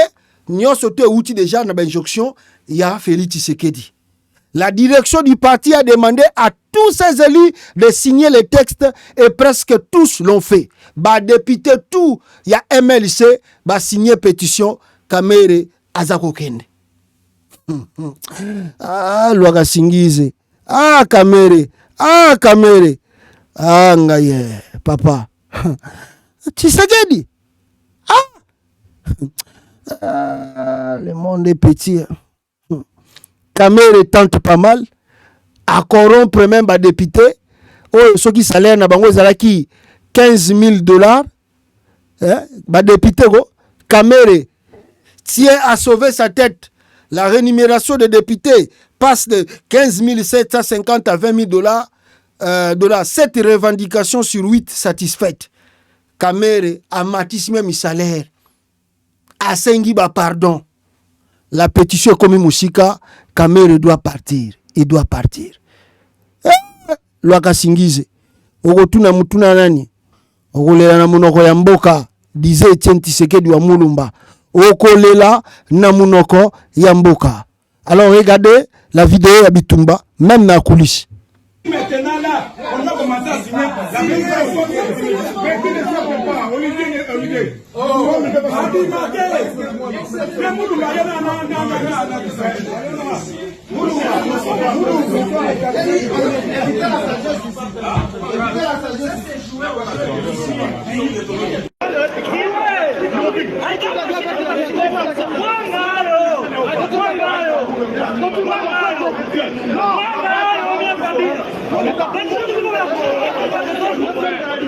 nous sommes outil déjà dans l'injonction, il y a Félix Tshisekedi. La direction du parti a demandé à tous ses élus de signer les textes et presque tous l'ont fait. Bah député tout, il y a MLC, bah signer pétition Kamere Azakokende. Ah, Loaka Singize. Ah, Kamere. Ah, Kamere. Ah, ngaye, papa. Tshisekedi. Le monde est petit. Kamere tente pas mal à corrompre même les députés. Oh, ceux qui salaire na bango zalaki $15,000. Ba député go Kamere tient à sauver sa tête. La rémunération des députés passe de 15 750 à $20,000. Cette revendication sur 8 satisfaite. Kamere a matissé même salaire. A Sengiba pardon. La pétition est comme Moussika. Kamere doit partir. Il doit partir. Loaka Singize. Ogotuna mutuna nani. Ogolela na munoko ya mboka. Disait Etienne Tshisekedi wa Mulumba. Okolela na munoko ya mboka. Alors regardez la vidéo ya Bitumba. Même na coulisse. Maintenant là, on a commencé à signer la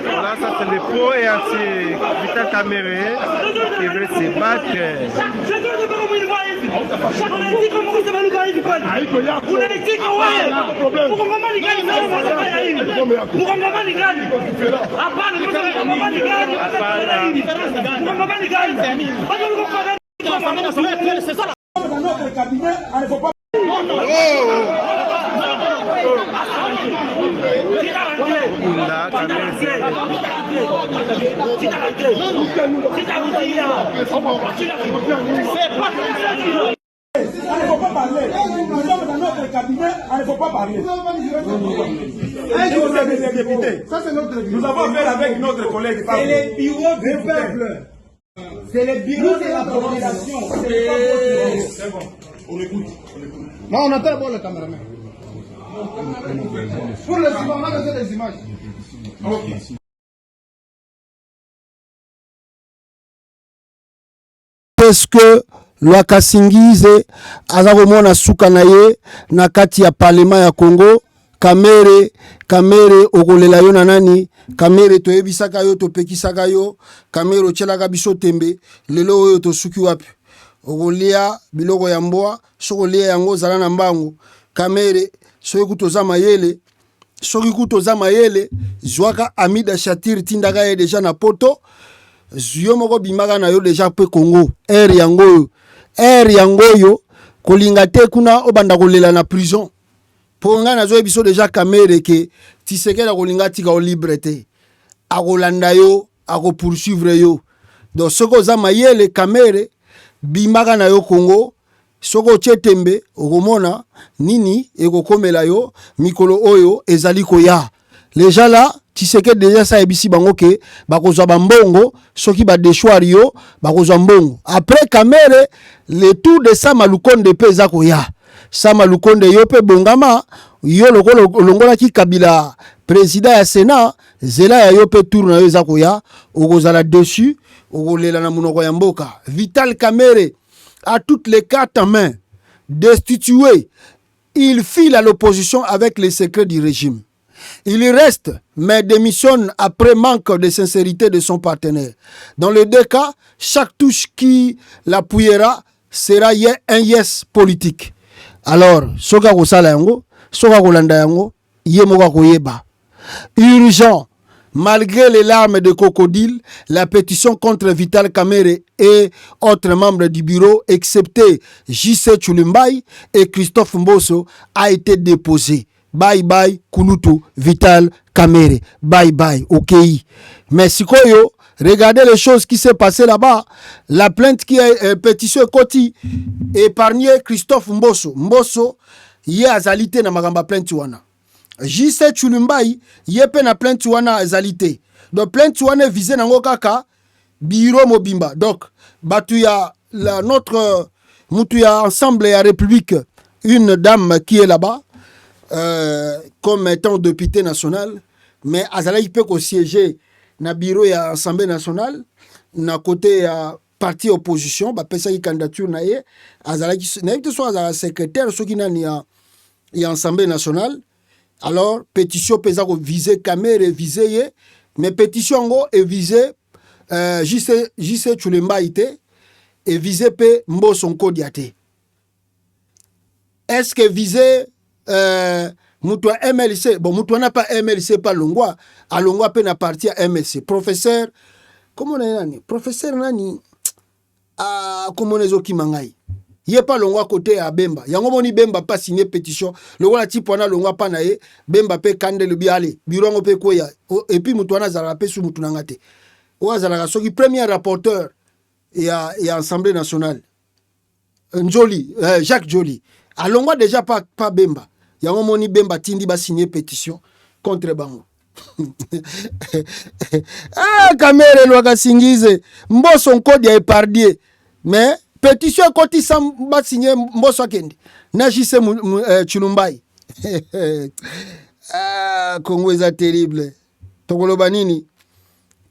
Voilà, ça c'est le pro et anti-Vital Kamere qui veut se battre. Nous avons affaire avec notre collègue. C'est le bureau du peuple. C'est le bureau de la population. C'est bon. On écoute. Non, on entend d'abord le caméraman. Pour les images, on a besoin des images. Ok. Parce que Loaka Singize aza komona suka na ye na kati ya parlement ya Congo Kamere okolela yo na nani, Kamere toyebisaka yo topekisaka yo, Kamere ochelaka biso tembe, lelo oyo tosuki wapi. Okolia biloko ya mboa, sokolia yango zala na mbango. Kamere soki kutoza mayele, zwaka Amida Shatir tindaka ye deja na poto, yo moko bimaka na yo deja pe Congo. R yangoyo kolinga te kuna obanda kolela na prison. Ponga na zo biso deja Kamere ke Tshisekedi kolinga tika o libre te. Akolanda yo, ako poursuivre yo. Donc soko za mayele Kamere bimaka na yo Congo, soko chetembe okomona nini ekokomela yo mikolo oyo ezali koya. Les gens là, Tshisekedi déjà ça ebisi bango ke bakozwa bambongo, soki ba déchoir yo bakozwa mbongo. Après Kamere, le tour de Sama Lukonde pe za koya. Sama Lukonde yo pe bongama, yo longola ki Kabila président ya Sénat, zela ya yo pe tour na yo za koya, okozala dessus, okolela na munoko ya mboka. Vital Kamere a toutes les cartes en main, destitué. Il file à l'opposition avec les secrets du régime. Il y reste, mais démissionne après manque de sincérité de son partenaire. Dans les deux cas, chaque touche qui l'appuiera sera un yes politique. Alors, soka kosala yango, soka kolanda yango, yemoka koyeba. Urgent, malgré les larmes de crocodile, la pétition contre Vital Kamere et autres membres du bureau, excepté J.C. Tshilombai et Christophe Mboso, a été déposée. Bye bye Kulutu Vital Kamere. Bye bye OK. Mais sikoyo, regardez les choses qui s'est passé là-bas. La plainte qui est pétition Koti épargné Christophe Mboso. Mboso yé azalité na magamba plainte wana. J.C. Tshilombai yé pe na plainte wana azalité. Donc plainte wana visé nango kaka bureau mobimba. Donc batu ya notre mutu ya ensemble ya République, une dame qui est là-bas. Comme étant député national, mais azala il peut siéger na bureau ya Assemblée nationale na côté ya parti opposition ba pesa ki candidature na ye azala ki na yite so azala secrétaire soki nani ya Assemblée nationale. Alors pétition pesa ko viser Kamere viser ye, mais pétition ngo et viser JC Tshilombai te et viser pe Mboso Nkodiate. Est-ce que viser Moutoua MLC, bon, Moutoua n'a pas MLC, pas Longwa, à Longwa peut parti à MLC. Professeur, comment on est professeur Nani, comment on est Zoki Mangai. Il n'y a pas Longwa côté à Bemba. Il y a un moment Bemba pas signé pétition. Le roi type on a Longwa pas naé, Bemba peut kande le bialé, bureau peut quoi et puis Moutoua n'a zarapé sous Moutounangate. Ouazala, ce premier rapporteur et à Assemblée nationale. Njoli, Jacques Joly. À Longwa déjà pas Bemba. Il y a un moment Bemba Tindi va signer pétition contre Bango. Ah, Kamere Lwaka Singize, Mboso Nkodi a épargné. Mais pétition Koti Sam va signer Mboso Kendi. Najise Tshilombai. Ah, Congo est terrible. Tokoloba nini?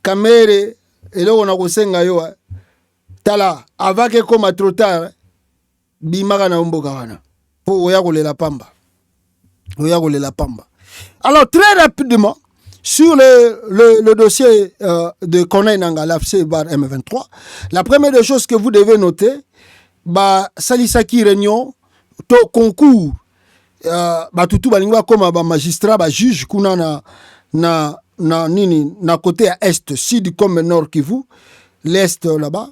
Kamere, elo na kosenga yo. Tala, avant que comme trop tard, bimaka na mboka wana. Po oya kolela pamba. Alors, très rapidement, sur le dossier de Corneille Nangaa, l'AFC bar M23, la première des choses que vous devez noter, Salisaki réunion, to concours, tutu balingwa comme magistrat, juge, kuna na côté à est, sud comme nord Kivu, l'est là-bas,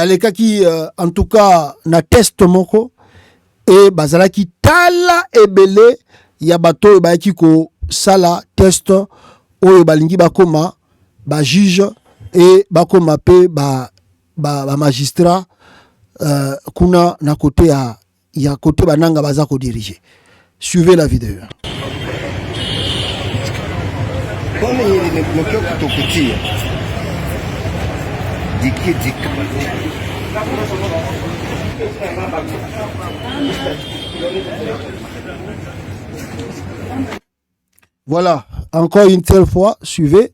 les cas qui, en tout cas, na test moko, et bazalaki tala ebele ya bato ba ki ko sala test oyo balingi bakoma ba juge et bakoma pe ba magistrat kuna na côté ya côté bananga baza ko diriger. Suivez la vidéo. Voilà, encore une telle fois, suivez.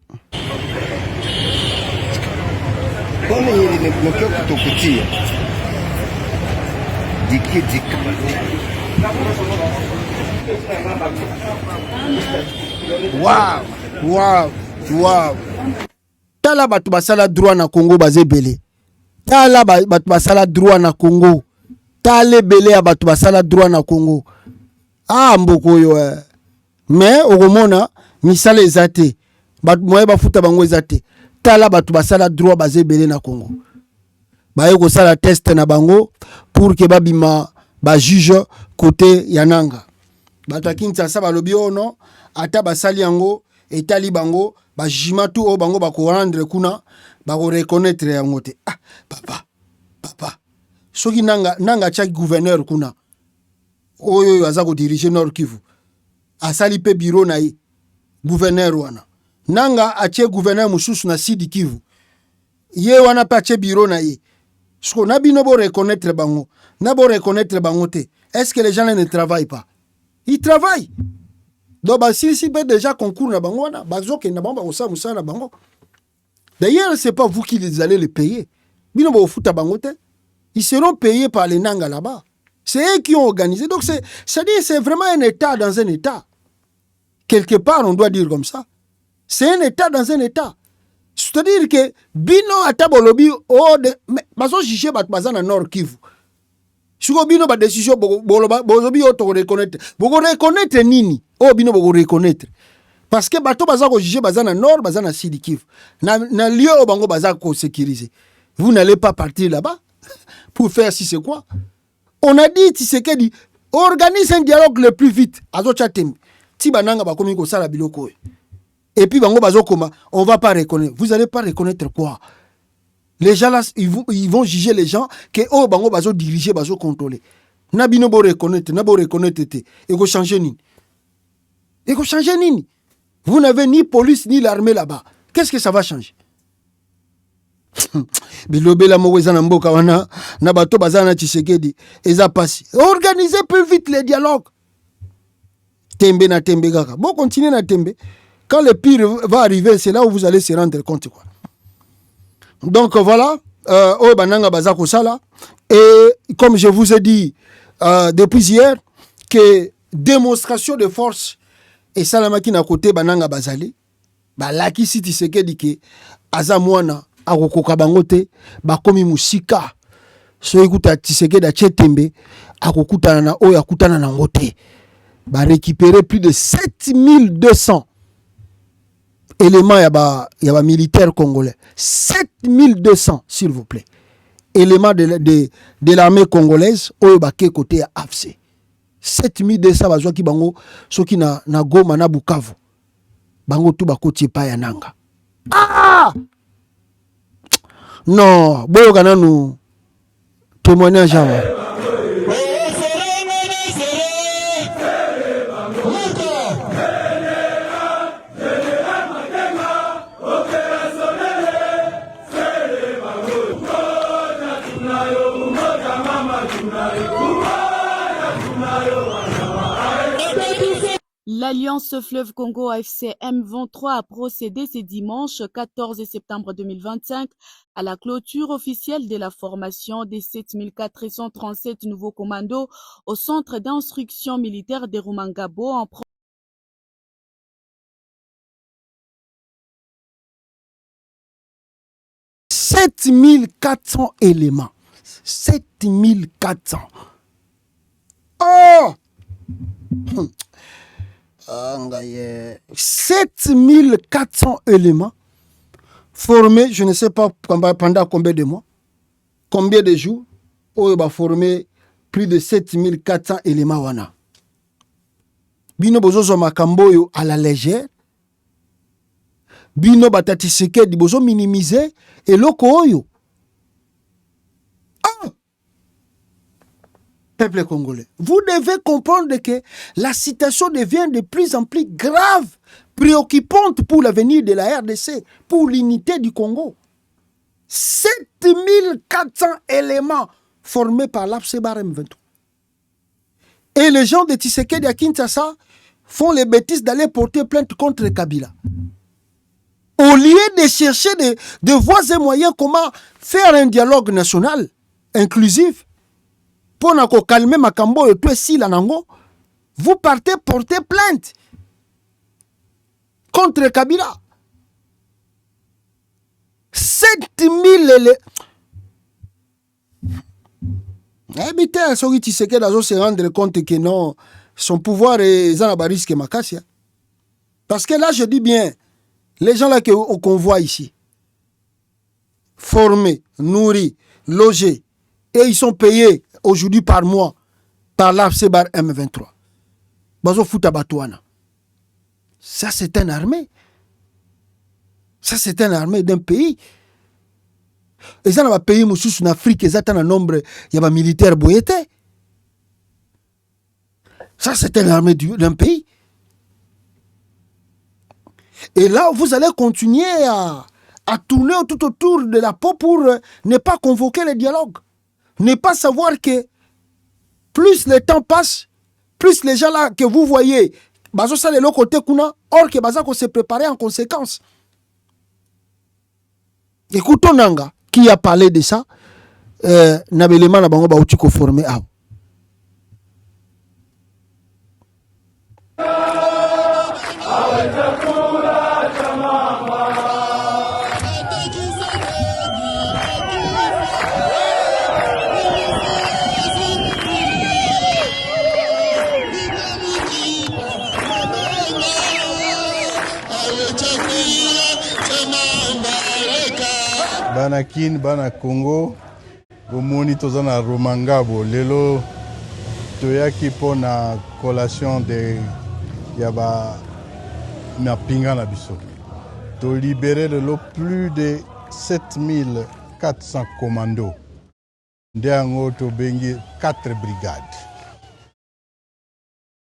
Wow. Tala batu basala droit na Congo bazebele. Tala batu basala droit na Congo. Tala belé ya batu basala droit na Congo. Ah mboko yo. Mais okomona misala ezate. Batu moye bafuta bango ezate. Tala batu basala droit bazebele na Congo. Baye ko sala test na bango pour que babima ba juge côté yananga. Batu Kinshasa balobi ono ata basali yango etali bango ba jugement tout o bango ba ko rendre kuna ba ko reconnaître yango te. Ah papa soki nanga cha gouverneur kuna oyo aza ko diriger Nord Kivu asali pe bureau na ye gouverneur wana nanga ache gouverneur mususu na Sud Kivu ye wana pa ache bureau na ye so na bino bo reconnaître bango na bo reconnaître bango te. Est-ce que les gens ne travaillent pas? Ils travaillent. Donc si déjà concours na bango wana bazoke na bango ba musa na bango. D'ailleurs c'est pas vous qui les allez les payer. Bino bo futa bango te. Ils seront payés par les Nanga là-bas. C'est eux qui ont organisé. Donc c'est vraiment un État dans un État. Quelque part, on doit dire comme ça. C'est un État dans un État. C'est-à-dire que bino atabolobi o de bazo jige bat bazana Nord Kivu. Suko bino ba décision bozobi o to reconnaître. Boko reconnaître nini? O bino boko reconnaître. Parce que bato baza ko jige bazana Nord, bazana Sud Kivu. Na lieu o bango baza ko sécuriser. Vous n'allez pas partir là-bas pour faire si c'est quoi? On a dit Tshisekedi organise un dialogue le plus vite. Azo chatem. Ti bananga ba komi ko sala biloko. Et puis bango bazo koma, on va pas reconnaître. Vous allez pas reconnaître quoi? Les gens là ils vont juger les gens que oh bango bazo diriger, bazo contrôler. Na bino bo reconnaître, na bo reconnaître te. Et go changer nini? Et go changer nini? Vous n'avez ni police ni l'armée là-bas. Qu'est-ce que ça va changer? Bilobela moweza na mboka wana na bato bazana Tshisekedi eza pasi. Organisez plus vite les dialogues. Tembe na tembe gaka. Bon continuez na tembe. Quand le pire va arriver, c'est là où vous allez se rendre compte quoi. Donc voilà, bananga bazako sala et comme je vous ai dit depuis hier que démonstration de force et salamaki na côté bananga bazali ba laki si Tshisekedi ke aza mwana akokoka bango te bakomi musika so ekuta Tshisekedi achetembe akokutana na oyo akutana na ngote ba récupérer plus de 7200 éléments ya ba militaires congolais. 7200 s'il vous plaît éléments de l'armée congolaise oyo baké côté ya AFC. 7200 bazwa ki bango soki na Goma na Bukavu bango tu bakoti pa ya nanga. Ah non, boyo kana nous témoignage avant. L'Alliance Fleuve Congo AFC M23 a procédé ce dimanche 14 septembre 2025 à la clôture officielle de la formation des 7437 nouveaux commandos au centre d'instruction militaire de Rumangabo en 7400 éléments. 7400. Oh 7400 éléments formés, je ne sais pas pendant combien de mois, combien de jours, on va former plus de 7400 éléments. Wana. Bino bozo makamboyo à la légère, bino batati Tshisekedi bozo minimiser et loko oyo. Peuple congolais, vous devez comprendre que la situation devient de plus en plus grave, préoccupante pour l'avenir de la RDC, pour l'unité du Congo. 7400 éléments formés par l'AFC-Bar M23. Et les gens de Tshisekedi à Kinshasa font les bêtises d'aller porter plainte contre Kabila. Au lieu de chercher de voies et moyens comment faire un dialogue national inclusif, pour calmer makambo et tout si nango, vous partez porter plainte contre Kabila. 7000 habitants sont qui se rendre compte que non, son pouvoir est un risque makassia. Parce que là, je dis bien, les gens là qu'on voit ici, formés, nourris, logés, et ils sont payés aujourd'hui par mois par l'AFC bar M23. Bazo Fouta Batouana. Ça, c'est une armée. Ça, c'est une armée d'un pays. Et ça, dans un pays en Afrique, ils ont un nombre de militaires boyétés. Ça, c'est une armée d'un pays. Et là, vous allez continuer à tourner tout autour de la peau pour ne pas convoquer les dialogues. Ne pas savoir que plus le temps passe, plus les gens là que vous voyez, bazo ça de l'autre côté kuna, or que baza ko se préparer en conséquence. Écoutons Nanga qui a parlé de ça. Nabelema na bango ba uti ko former a. Bana Kin, Bana Congo, bomoni tozana Romangabo, lelo toyaki po na collation de yaba na pinga na biso. To libérer lelo plus de 7400 commandos. Ndeango to bengi 4 brigades.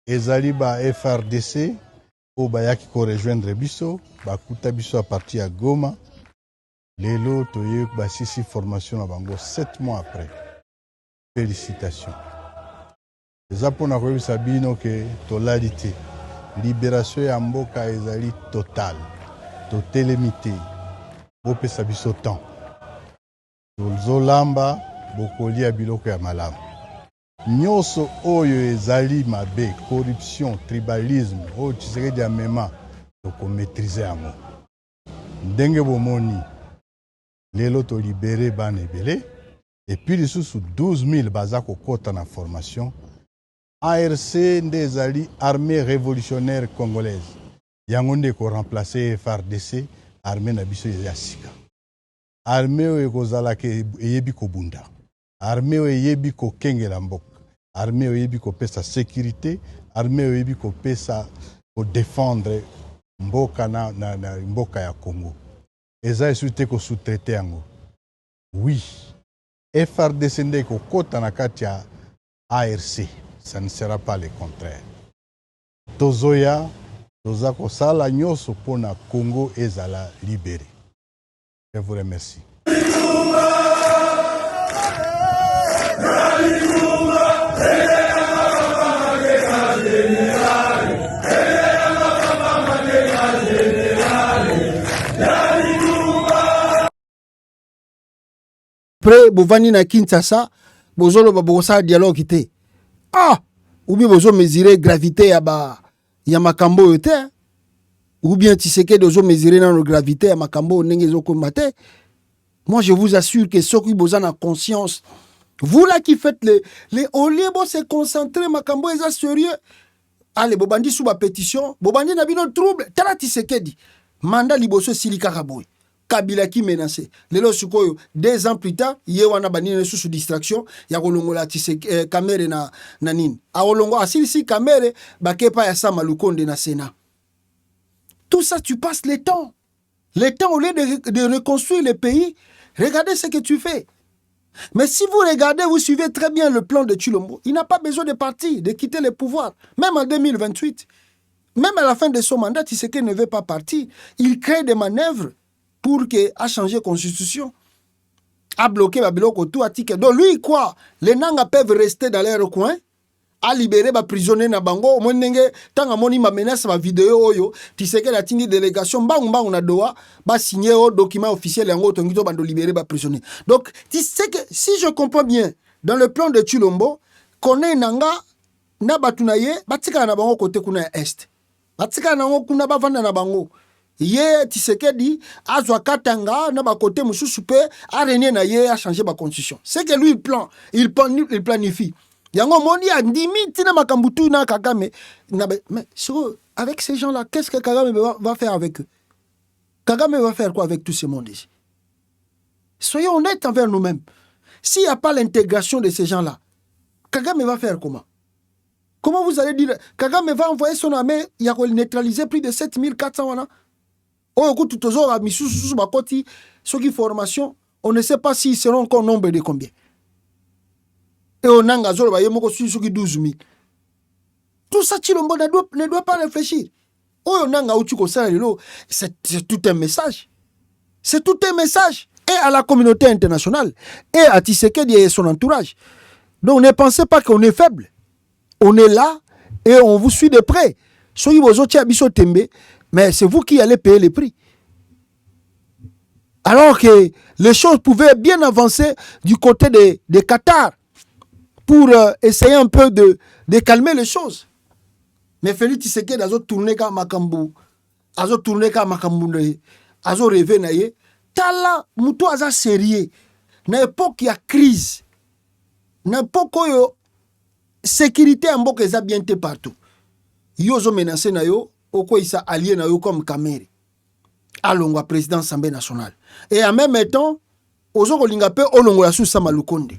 Ezali ba FRDC o bayaki ko rejoindre biso, ba kuta biso a partir à Goma. Lelo toye basisi formation na bango 7 mois après. Félicitations. Eza pona koyebisa bino ke tolalite. Libération ya mboka ezali totale. Totelemite. Bopesa biso temps. Tozolamba bokolia biloko ya malamu. Nyonso oyo ezali mabe, corruption, tribalisme, oyo Tshisekedi amema toko maîtriser yango. Ndenge bomoni lelo to libéré ban ebele et puis les sous 12 000 bazako kota na formation. ARC ndezali armée révolutionnaire congolaise. Yango nde ko remplacer FARDC armée na biso ya sika. Armée oyo kozala ke eyebi ko bunda. Armée oyo eyebi ko kengela mboka. Armée oyo eyebi ko pesa sécurité, armée oyo eyebi ko pesa ko défendre mboka na mboka ya Congo. Eza esute ko sous-traité yango. Oui. FRDC nde ko kota na kati ya ARC. Ça ne sera pas le contraire. Tozoya, toza ko sala nyoso pona Congo ezala libéré. Je vous remercie. Après, bovani na Kinshasa, bozolo babosa dialogue ité. Ah, ou bien bozo mesurer gravité ya makambo yote. Ou bien Tshisekedi dozo mesurer na gravité ya makambo ndenge zoko mate. Moi je vous assure que ceux qui boza na conscience, vous là qui faites les au lieu de se concentrer makambo est sérieux. Allez bobandi sous ma pétition, bobandi na bino trouble, tala Tshisekedi. Mandat liboso silika kaboy. Kabila qui menacé. Lelo sukoyo 2 ans plus tard, yewana banine sous distraction, ya kolongola Tshisekedi kamere na nini. A kolongo asili kamere bakepa ya sama lukonde na Sénat. Tout ça tu passes le temps. Le temps au lieu de reconstruire le pays, regardez ce que tu fais. Mais si vous regardez, vous suivez très bien le plan de Tshilombo, il n'a pas besoin de partir, de quitter le pouvoir, même en 2028. Même à la fin de son mandat, Tshisekedi ne veut pas partir. Il crée des manœuvres pour que a changé la constitution, a bloqué Babiloko tout à ticket. Donc lui, quoi, les Nanga peuvent rester dans leur coin, a libéré les prisonniers na bango, monenge tanga moni ma menace ma vidéo oyo, Tshisekedi a tindi délégation bang na doa, ba signé au document officiel yango tongito bando libérer les prisonniers. Donc tu sais que si je comprends bien, dans le plan de Tshilombo, kone nanga na batunaye batika na bango côté kuna est batika na bango kuna bavanda na bango ye Tshisekedi azwa katanga na ba côté mususu pe a renier na ye a changer ba constitution c'est que lui il planifie yango moni a ndimi tina makambutu na Kagame mais avec ces gens là qu'est-ce que Kagame va faire avec eux? Kagame va faire quoi avec tout ce monde ici? Soyons honnêtes envers nous-mêmes. S'il n'y a pas l'intégration de ces gens là, Kagame va faire comment? Comment vous allez dire Kagame va envoyer son armée, il a neutralisé plus de 7400 wana. Oh, écoute, tout à ceux qui formation, on ne sait pas s'ils seront encore nombre de combien. Et on a 12 000. Tout ça, Chilombo ne doit pas réfléchir. Oh, c'est tout un message. C'est tout un message. Et à la communauté internationale, et à Tshisekedi et son entourage. Donc ne pensez pas qu'on est faible. On est là et on vous suit de près. Soyez vos autres abisso tembe, mais c'est vous qui allez payer les prix. Alors que les choses pouvaient bien avancer du côté de Qatar pour essayer un peu de calmer les choses. Mais Félix Tshisekedi a tourné comme Makambu, a tourné comme Makambu, a rêvé naïe. Tala mutu aza sérieux. Na époque il y a crise. Na époque yo sécurité en mboka eza bien té partout. Yo zo menacé na yo, oko isa allié na yo comme Kamere. Alongwa président Assemblée nationale. Et en même temps, ozo kolinga pe olongola sous Sama Lukonde.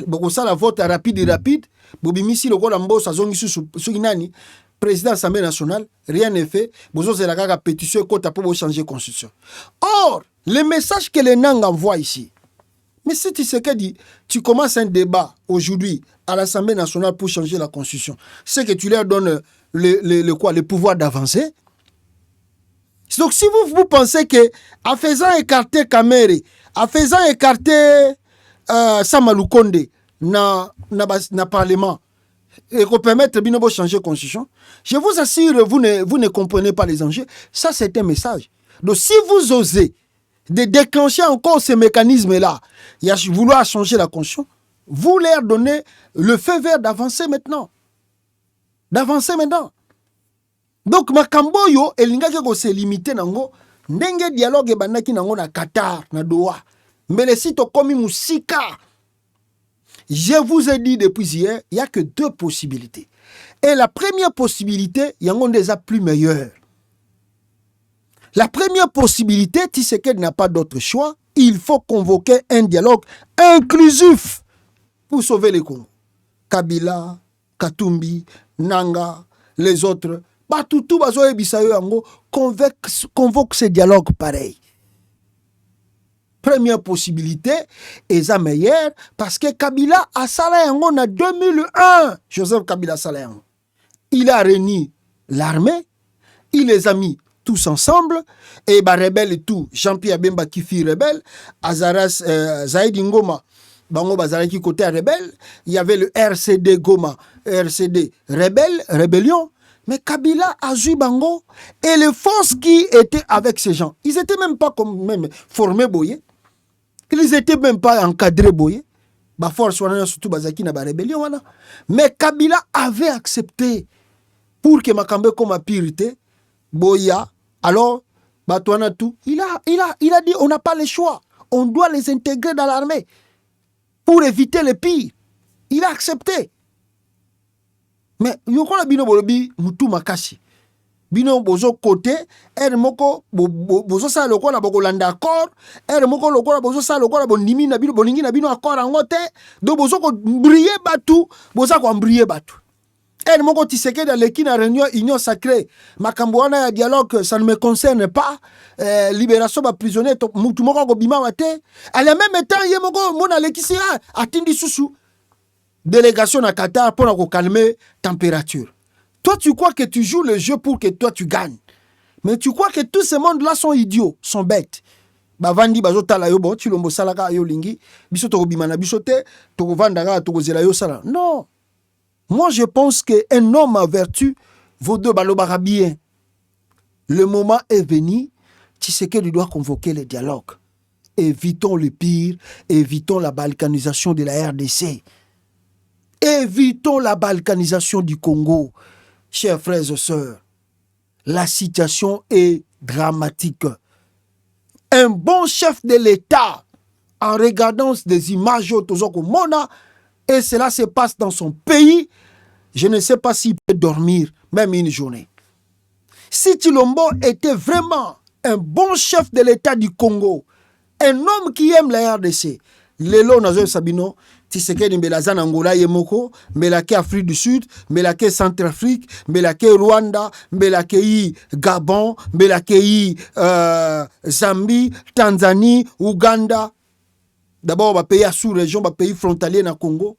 Boko ça la vote rapide, bobimisi lokola mbosa zongi sous nani président de l'Assemblée nationale, rien n'est fait. Bozo c'est la pétition pour changer la constitution. Or, le message que les Nang envoient ici, mais si tu sais que tu commences un débat aujourd'hui à l'Assemblée nationale pour changer la constitution, c'est que tu leur donnes le pouvoir d'avancer. Donc si vous pensez que en faisant écarter Kamere, en faisant écarter Sama Lukonde na parlement, et qu'on permette de changer la constitution, je vous assure, vous ne comprenez pas les enjeux. Ça, c'est un message. Donc, si vous osez de déclencher encore ce mécanisme-là, vouloir changer la constitution, vous leur donnez le feu vert d'avancer maintenant. Donc, Makambo yo, elingaki ko se limiter nango, ndenge dialogue bandaki nango na Qatar, na Doha. Mais les sites komi musika. Je vous ai dit depuis hier, il n'y a que deux possibilités. Et la première possibilité, il y en a déjà plus meilleure. La première possibilité, Tshisekedi n'a pas d'autre choix. Il faut convoquer un dialogue inclusif pour sauver le Congo. Kabila, Katumbi, Nanga, les autres. Batutu, Bazoe, Bisayo, Yango, convoque ce dialogue pareil. Première possibilité, est la meilleure parce que Kabila a salé en 2001. Joseph Kabila salé. Il a réuni l'armée, il les a mis tous ensemble et bah rebelle et tout. Jean-Pierre Bemba qui fit rebelle, Azaras Zaïd Ngoma, Bango Bazara qui côté rebelle. Il y avait le RCD Goma, RCD rebelle, rébellion. Mais Kabila a joué Bango et les forces qui étaient avec ces gens, ils étaient même pas comme même formés boyés. Ils n'étaient même pas encadrés, boyé. Ba force wana surtout bazaki na ba rébellion wana. Mais Kabila avait accepté pour que Makambe comme a purité boya. Alors batwana tout. Il a dit on n'a pas le choix. On doit les intégrer dans l'armée pour éviter le pire. Il a accepté. Mais yokona bino bolobi mutu makasi. Bino bozo côté er moko bozo sa lokola bokolanda accord er moko lokola bozo sa lokola bonimi na bino bolingi na bino accord angote do bozo ko briller batu boza ko briller batu er moko Tshisekedi dans l'équipe na réunion union sacrée makambo wana ya dialogue ça ne me concerne pas libération ba prisonnier mutu moko ko bima wate à la même temps ye moko mona lekisi atindi susu délégation na Qatar pour calmer température. Toi, tu crois que tu joues le jeu pour que toi, tu gagnes. Mais tu crois que tous ces mondes-là sont idiots, sont bêtes. Bavandi bazotala yo bo chilombo salaka yo lingi biso to bimana biso te to vandanga to zela yo sala. Non. Moi je pense que un homme à vertu vaut deux balobara bien. Le moment est venu, Tshisekedi doit convoquer le dialogue. Évitons le pire, évitons la balkanisation de la RDC. Évitons la balkanisation du Congo. Chers frères et sœurs, la situation est dramatique. Un bon chef de l'État, en regardant des images et cela se passe dans son pays, je ne sais pas s'il peut dormir, même une journée. Si Tshilombo était vraiment un bon chef de l'État du Congo, un homme qui aime la RDC, Lelo Nazo Sabino, Tshisekedi Mbelaza Angola Yemoko, Mbelake Afrique du Sud, Mbelake Centrafrique, Mbelake Rwanda, Mbelake Gabon, Mbelake Zambie, Tanzanie, Ouganda. D'abord, les pays sous-région, les pays frontaliers dans Congo,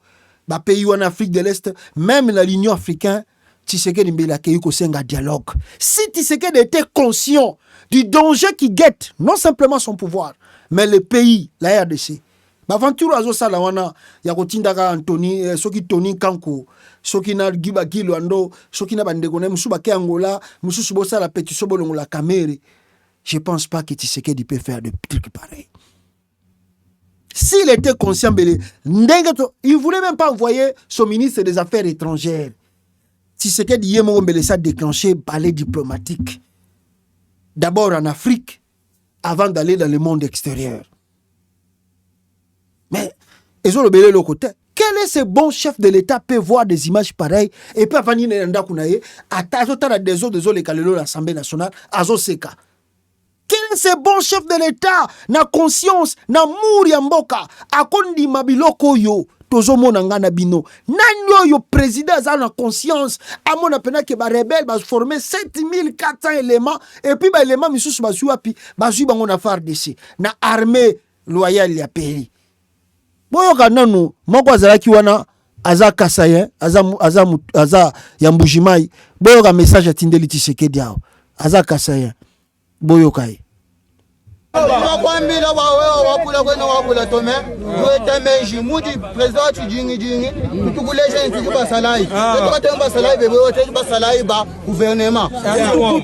les pays en Afrique de l'Est, même dans l'Union africaine, Tshisekedi Mbelake Yukosenga dialogue. Si Tshisekedi était conscient du danger qui guette, non simplement son pouvoir, mais le pays, la RDC, Baventura azo sala wana ya kotindaka Anthony soki Tony Kanko soki na Giba Gilwando soki na bandeko na musuba ke Angola mususu bo sala pétition bolongo la Camere. Je pense pas que Tshisekedi peut faire de trucs pareils. S'il était conscient, il voulait même pas envoyer son ministre des Affaires étrangères. Tshisekedi yemo mbele ça déclencher balai diplomatique. D'abord en Afrique avant d'aller dans le monde extérieur. Mais, ils ont le côté. Quel est ce bon chef de l'État peut voir des images pareilles et peut venir dans Kunaye, à des autres l'Assemblée nationale, à Zoseka. Quel est ce bon chef de l'État, na conscience, na mouri mboka, à kondi mabiloko yo, tozo monanga na bino. Nanyo yo président a na conscience, à mon appena que ba rebelle va former 7400 éléments, et puis ba éléments misusu ba suapi, ba sui bango na FARDC, na armée loyale ya pays. Boyoka nanu moko azalaki wana aza kasayen aza ya Mbujimai boyoka message atindeli Tshisekedi yao aza kasayen boyoka ye Makwambila wawe wakula kwena wakula tome tuwete menji mudi president jingi tukuleje nti basalai tukate basalai bebe wote basalai ba gouvernement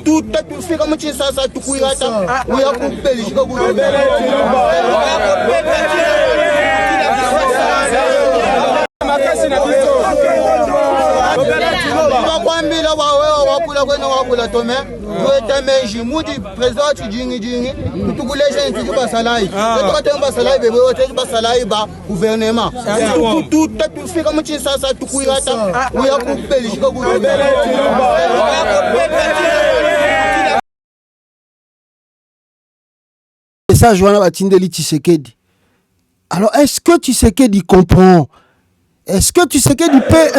tout fika muchi sasa tukuirata uya kupelishika gouvernement Makwambila wawe wakula kwena wakula tome tuwete menji mudi president jingi tukuleje nti basalai tukate basalai bebe wote basalai ba gouvernement tout fika muchi sasa tukuirata uya kupelishika gouvernement. Ça joue à Tindeli Tshisekedi. Alors est-ce que Tshisekedi comprend? Est-ce que Tshisekedi peut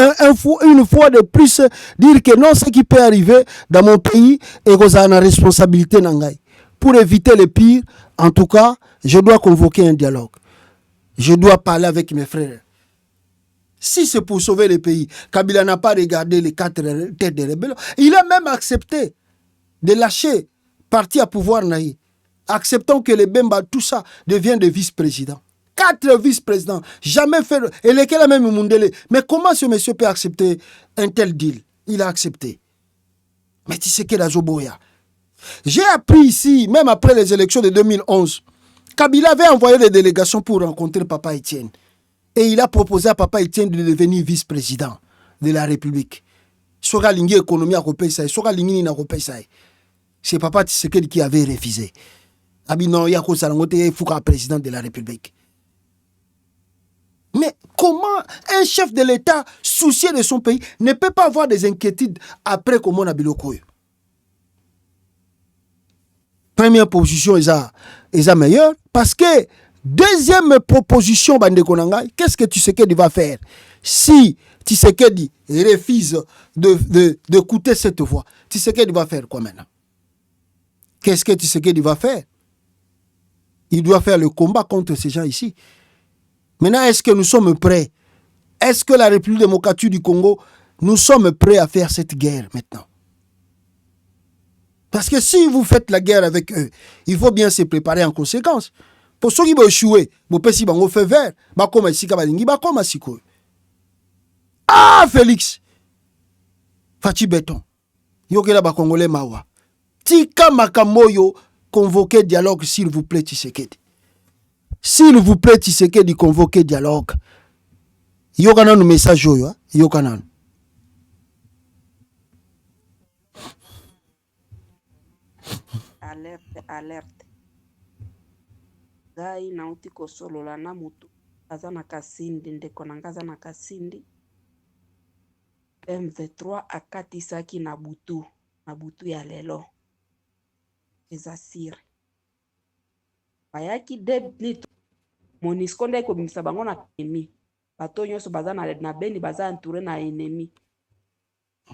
une fois de plus dire que non, ce qui peut arriver dans mon pays et qu'on a une responsabilité nangai? Pour éviter le pire, en tout cas, je dois convoquer un dialogue. Je dois parler avec mes frères. Si c'est pour sauver le pays, Kabila n'a pas regardé les 4 têtes de rebelles. Il a même accepté de lâcher parti à pouvoir naï. Acceptons que les Bemba, tout ça, deviennent des vice-présidents. 4 vice-présidents, jamais fait. Et lesquels a même Mundele. Mais comment ce monsieur peut accepter un tel deal? Il a accepté. Mais tu sais qu'il a Zoboya. J'ai appris ici, même après les élections de 2011, Kabila avait envoyé des délégations pour rencontrer Papa Etienne. Et il a proposé à Papa Etienne de devenir vice-président de la République. Sora Lingi économie à Kopesa, Sora Lingi na Kopesa. C'est Papa Tshisekedi qui avait refusé. Abinon Yako Salangote est président de la République. Mais comment un chef de l'État soucieux de son pays ne peut pas avoir des inquiétudes après comment on a bilokoyo? Première position est meilleure parce que deuxième proposition, qu'est-ce que Tshisekedi va faire? Si Tshisekedi refuse de coûter cette voix, Tshisekedi va faire quoi maintenant? Qu'est-ce que Tshisekedi va faire? Il doit faire le combat contre ces gens ici. Maintenant, est-ce que nous sommes prêts? Est-ce que la République démocratique du Congo, nous sommes prêts à faire cette guerre maintenant? Parce que si vous faites la guerre avec eux, il faut bien se préparer en conséquence. Pour ceux qui vont échouer, vous pouvez si vous faites vert, ah, Félix! Fati Béton. Yokela ba Congolais mawa. Tika Makamoyo, convoquez dialogue, s'il vous plaît, Tshisekedi. S'il vous plaît, Tshisekedi, convoquez dialogue. yoka nanu message oyo yoka nanu. Alerte gai nauti kosolola na mutu aza na kasindi ndeko na ngaza na kasindi M23 akatisaki na butu ya lelo eza sire bayaki debnit Monisco nde kobimisa bango na ennemi bato nyonso baza na Beni baza entouré na ennemi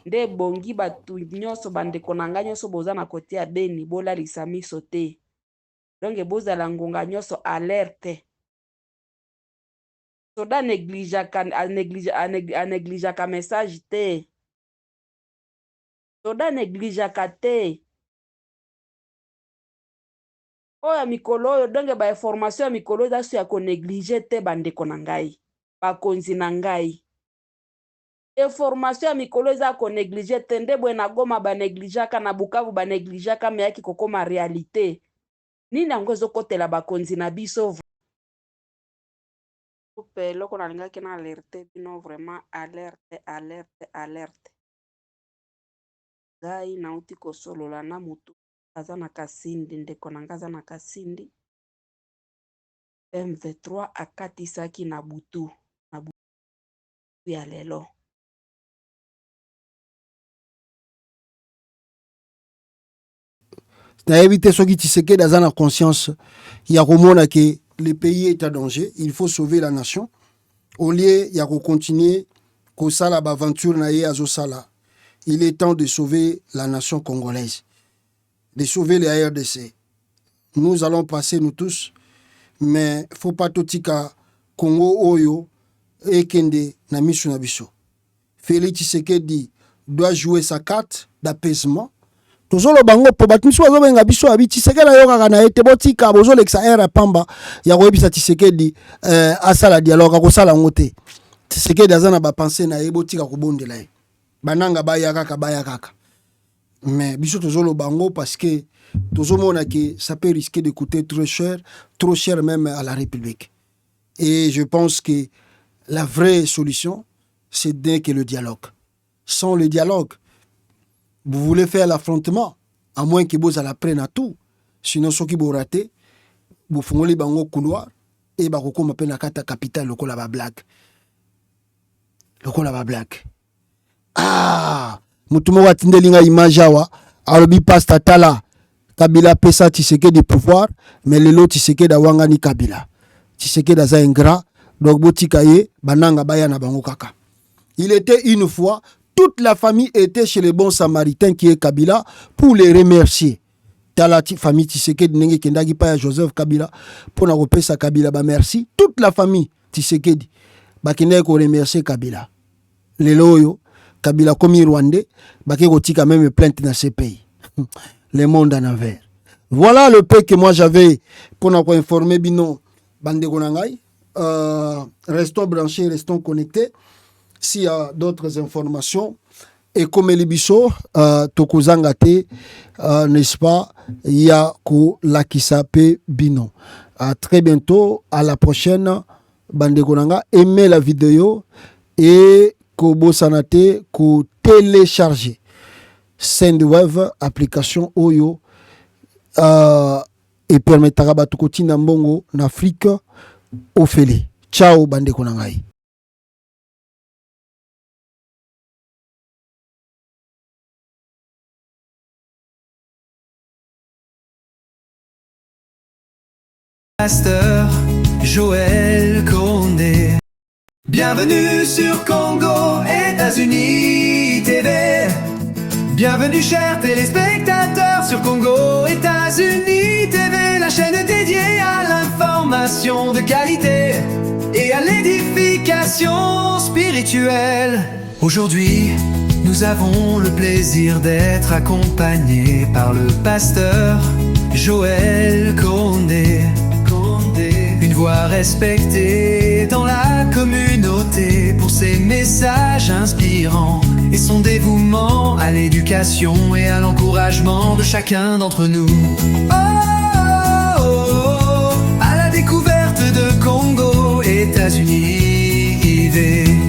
nde bongi batu nyonso bandeko na nga nyonso boza na kote ya Beni bolalisa miso te donc bozala ngonga nyonso alerte soda neglijaka message te soda neglijaka te oya mikolo oyo donc ba information ya mikolo eza so ya ko néglige te bandeko na ngai bakonzi na ngai information ya mikolo eza ko néglige te nde bwe na Goma ba néglijaka na Bukavu ba néglijaka me yaki kokoma réalité nini yango ezokotela bakonzi na biso pe loko na lingaki na alerte bino vraiment alerte gai nauti kosolola na mutu aza na kasindi ndeko na ngaza na kasindi M23 akatisaki na butu ya lelo na éviter ceux qui Tshisekedi dans la conscience il y a komona que le pays est en danger, il faut sauver la nation au lieu il y a continuer ko sala ba aventure na ye azosala. Il est temps de sauver la nation congolaise, de sauver les RDC. Nous allons passer nous tous, mais faut pas totika Congo oyo ekende na misu na biso. Félix Tshisekedi doit jouer sa carte d'apaisement. Tozolo bango po batimiso bazobenga biso abi Tshisekedi ayoka na ete botika bozolekisa era pamba ya koyebisa Tshisekedi asala dialogue akosala ngote. Tshisekedi azana ba penser na ye botika kobondela ye. Bananga baya kaka. Mais biso tozolo bango parce que tozomona que ça peut risquer de coûter trop cher même à la République. Et je pense que la vraie solution c'est dès que le dialogue. Sans le dialogue, vous voulez faire l'affrontement, à moins que vous allez prendre à tout. Sinon, ceux qui vous raté, vous fongolez bango couloir et vous avez appelé la carte capitale, le la blague. Le blague. Ah! Mutumo wa tindelinga imajawa, alobi pasta tala, Kabila pesa Tshisekedi pouvoir, mais le lot Tshisekedi awangani Kabila. Tshisekedi aza ingrat, donc botikaye, bananga baya na bango kaka. Il était une fois, toute la famille était chez le bon samaritain qui est Kabila pour les remercier. Tala famille Tshisekedi nenge kendagi pa ya Joseph Kabila pour na repesa Kabila ba merci. Toute la famille Tshisekedi ba kendagi ko remercier Kabila. Leloyo Kabila comme Rwandais ba ke kotika même plainte dans ces pays. Le monde en envers. Voilà le peu que moi j'avais pour nous informer bino bande konangai. Restons branchés, restons connectés. S'il y a d'autres informations, et comme Elibiso, Tokozangate, n'est-ce pas, il y a la Kisape Bino. À très bientôt, à la prochaine, Bande Konanga. Aimez la vidéo et Kobo Sanate, ko télécharger. Sendwave, application Oyo, et permettra à Tukoti Nambongo, en Afrique, au Félé. Ciao, Bande Konangai. Pasteur Joël Condé. Bienvenue sur Congo, États-Unis TV. Bienvenue chers téléspectateurs sur Congo, États-Unis TV, la chaîne dédiée à l'information de qualité et à l'édification spirituelle. Aujourd'hui, nous avons le plaisir d'être accompagnés par le pasteur Joël Condé. Une voix respectée dans la communauté pour ses messages inspirants et son dévouement à l'éducation et à l'encouragement de chacun d'entre nous. À la découverte de Congo, États-Unis, IV.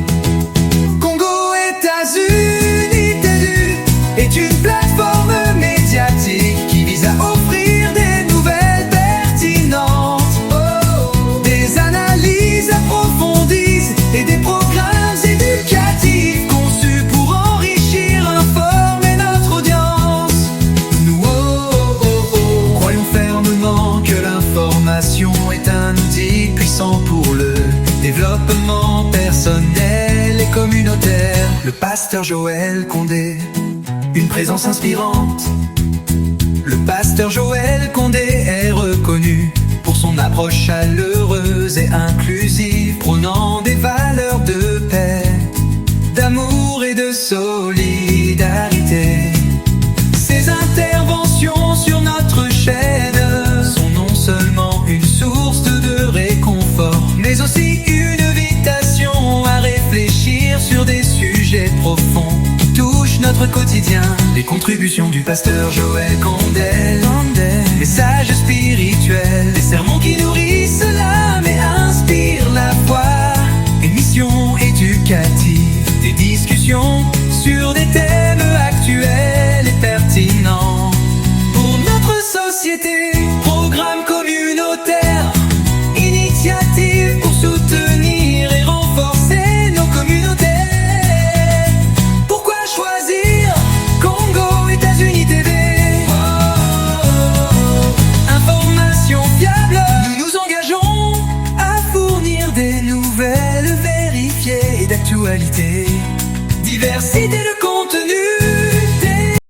développement personnel et communautaire. Le pasteur Joël Condé, une présence inspirante. Le pasteur Joël Condé est reconnu pour son approche chaleureuse et inclusive, prônant des valeurs de paix, d'amour et de solidarité. Ses interventions sur notre chaîne sont non seulement une source de réconfort, mais aussi une invitation à réfléchir sur des sujets profonds qui touchent notre quotidien. Les contributions du pasteur Joël Condé, messages spirituels, des sermons qui nourrissent l'âme et inspirent la foi, émissions éducatives, des discussions sur des thèmes actuels et pertinents pour notre société. Programmes communautaires, initiatives pour soutenir et renforcer nos communautés. Pourquoi choisir Congo États-Unis TV? Information fiable, nous nous engageons à fournir des nouvelles vérifiées et d'actualité. Diversité de contenu,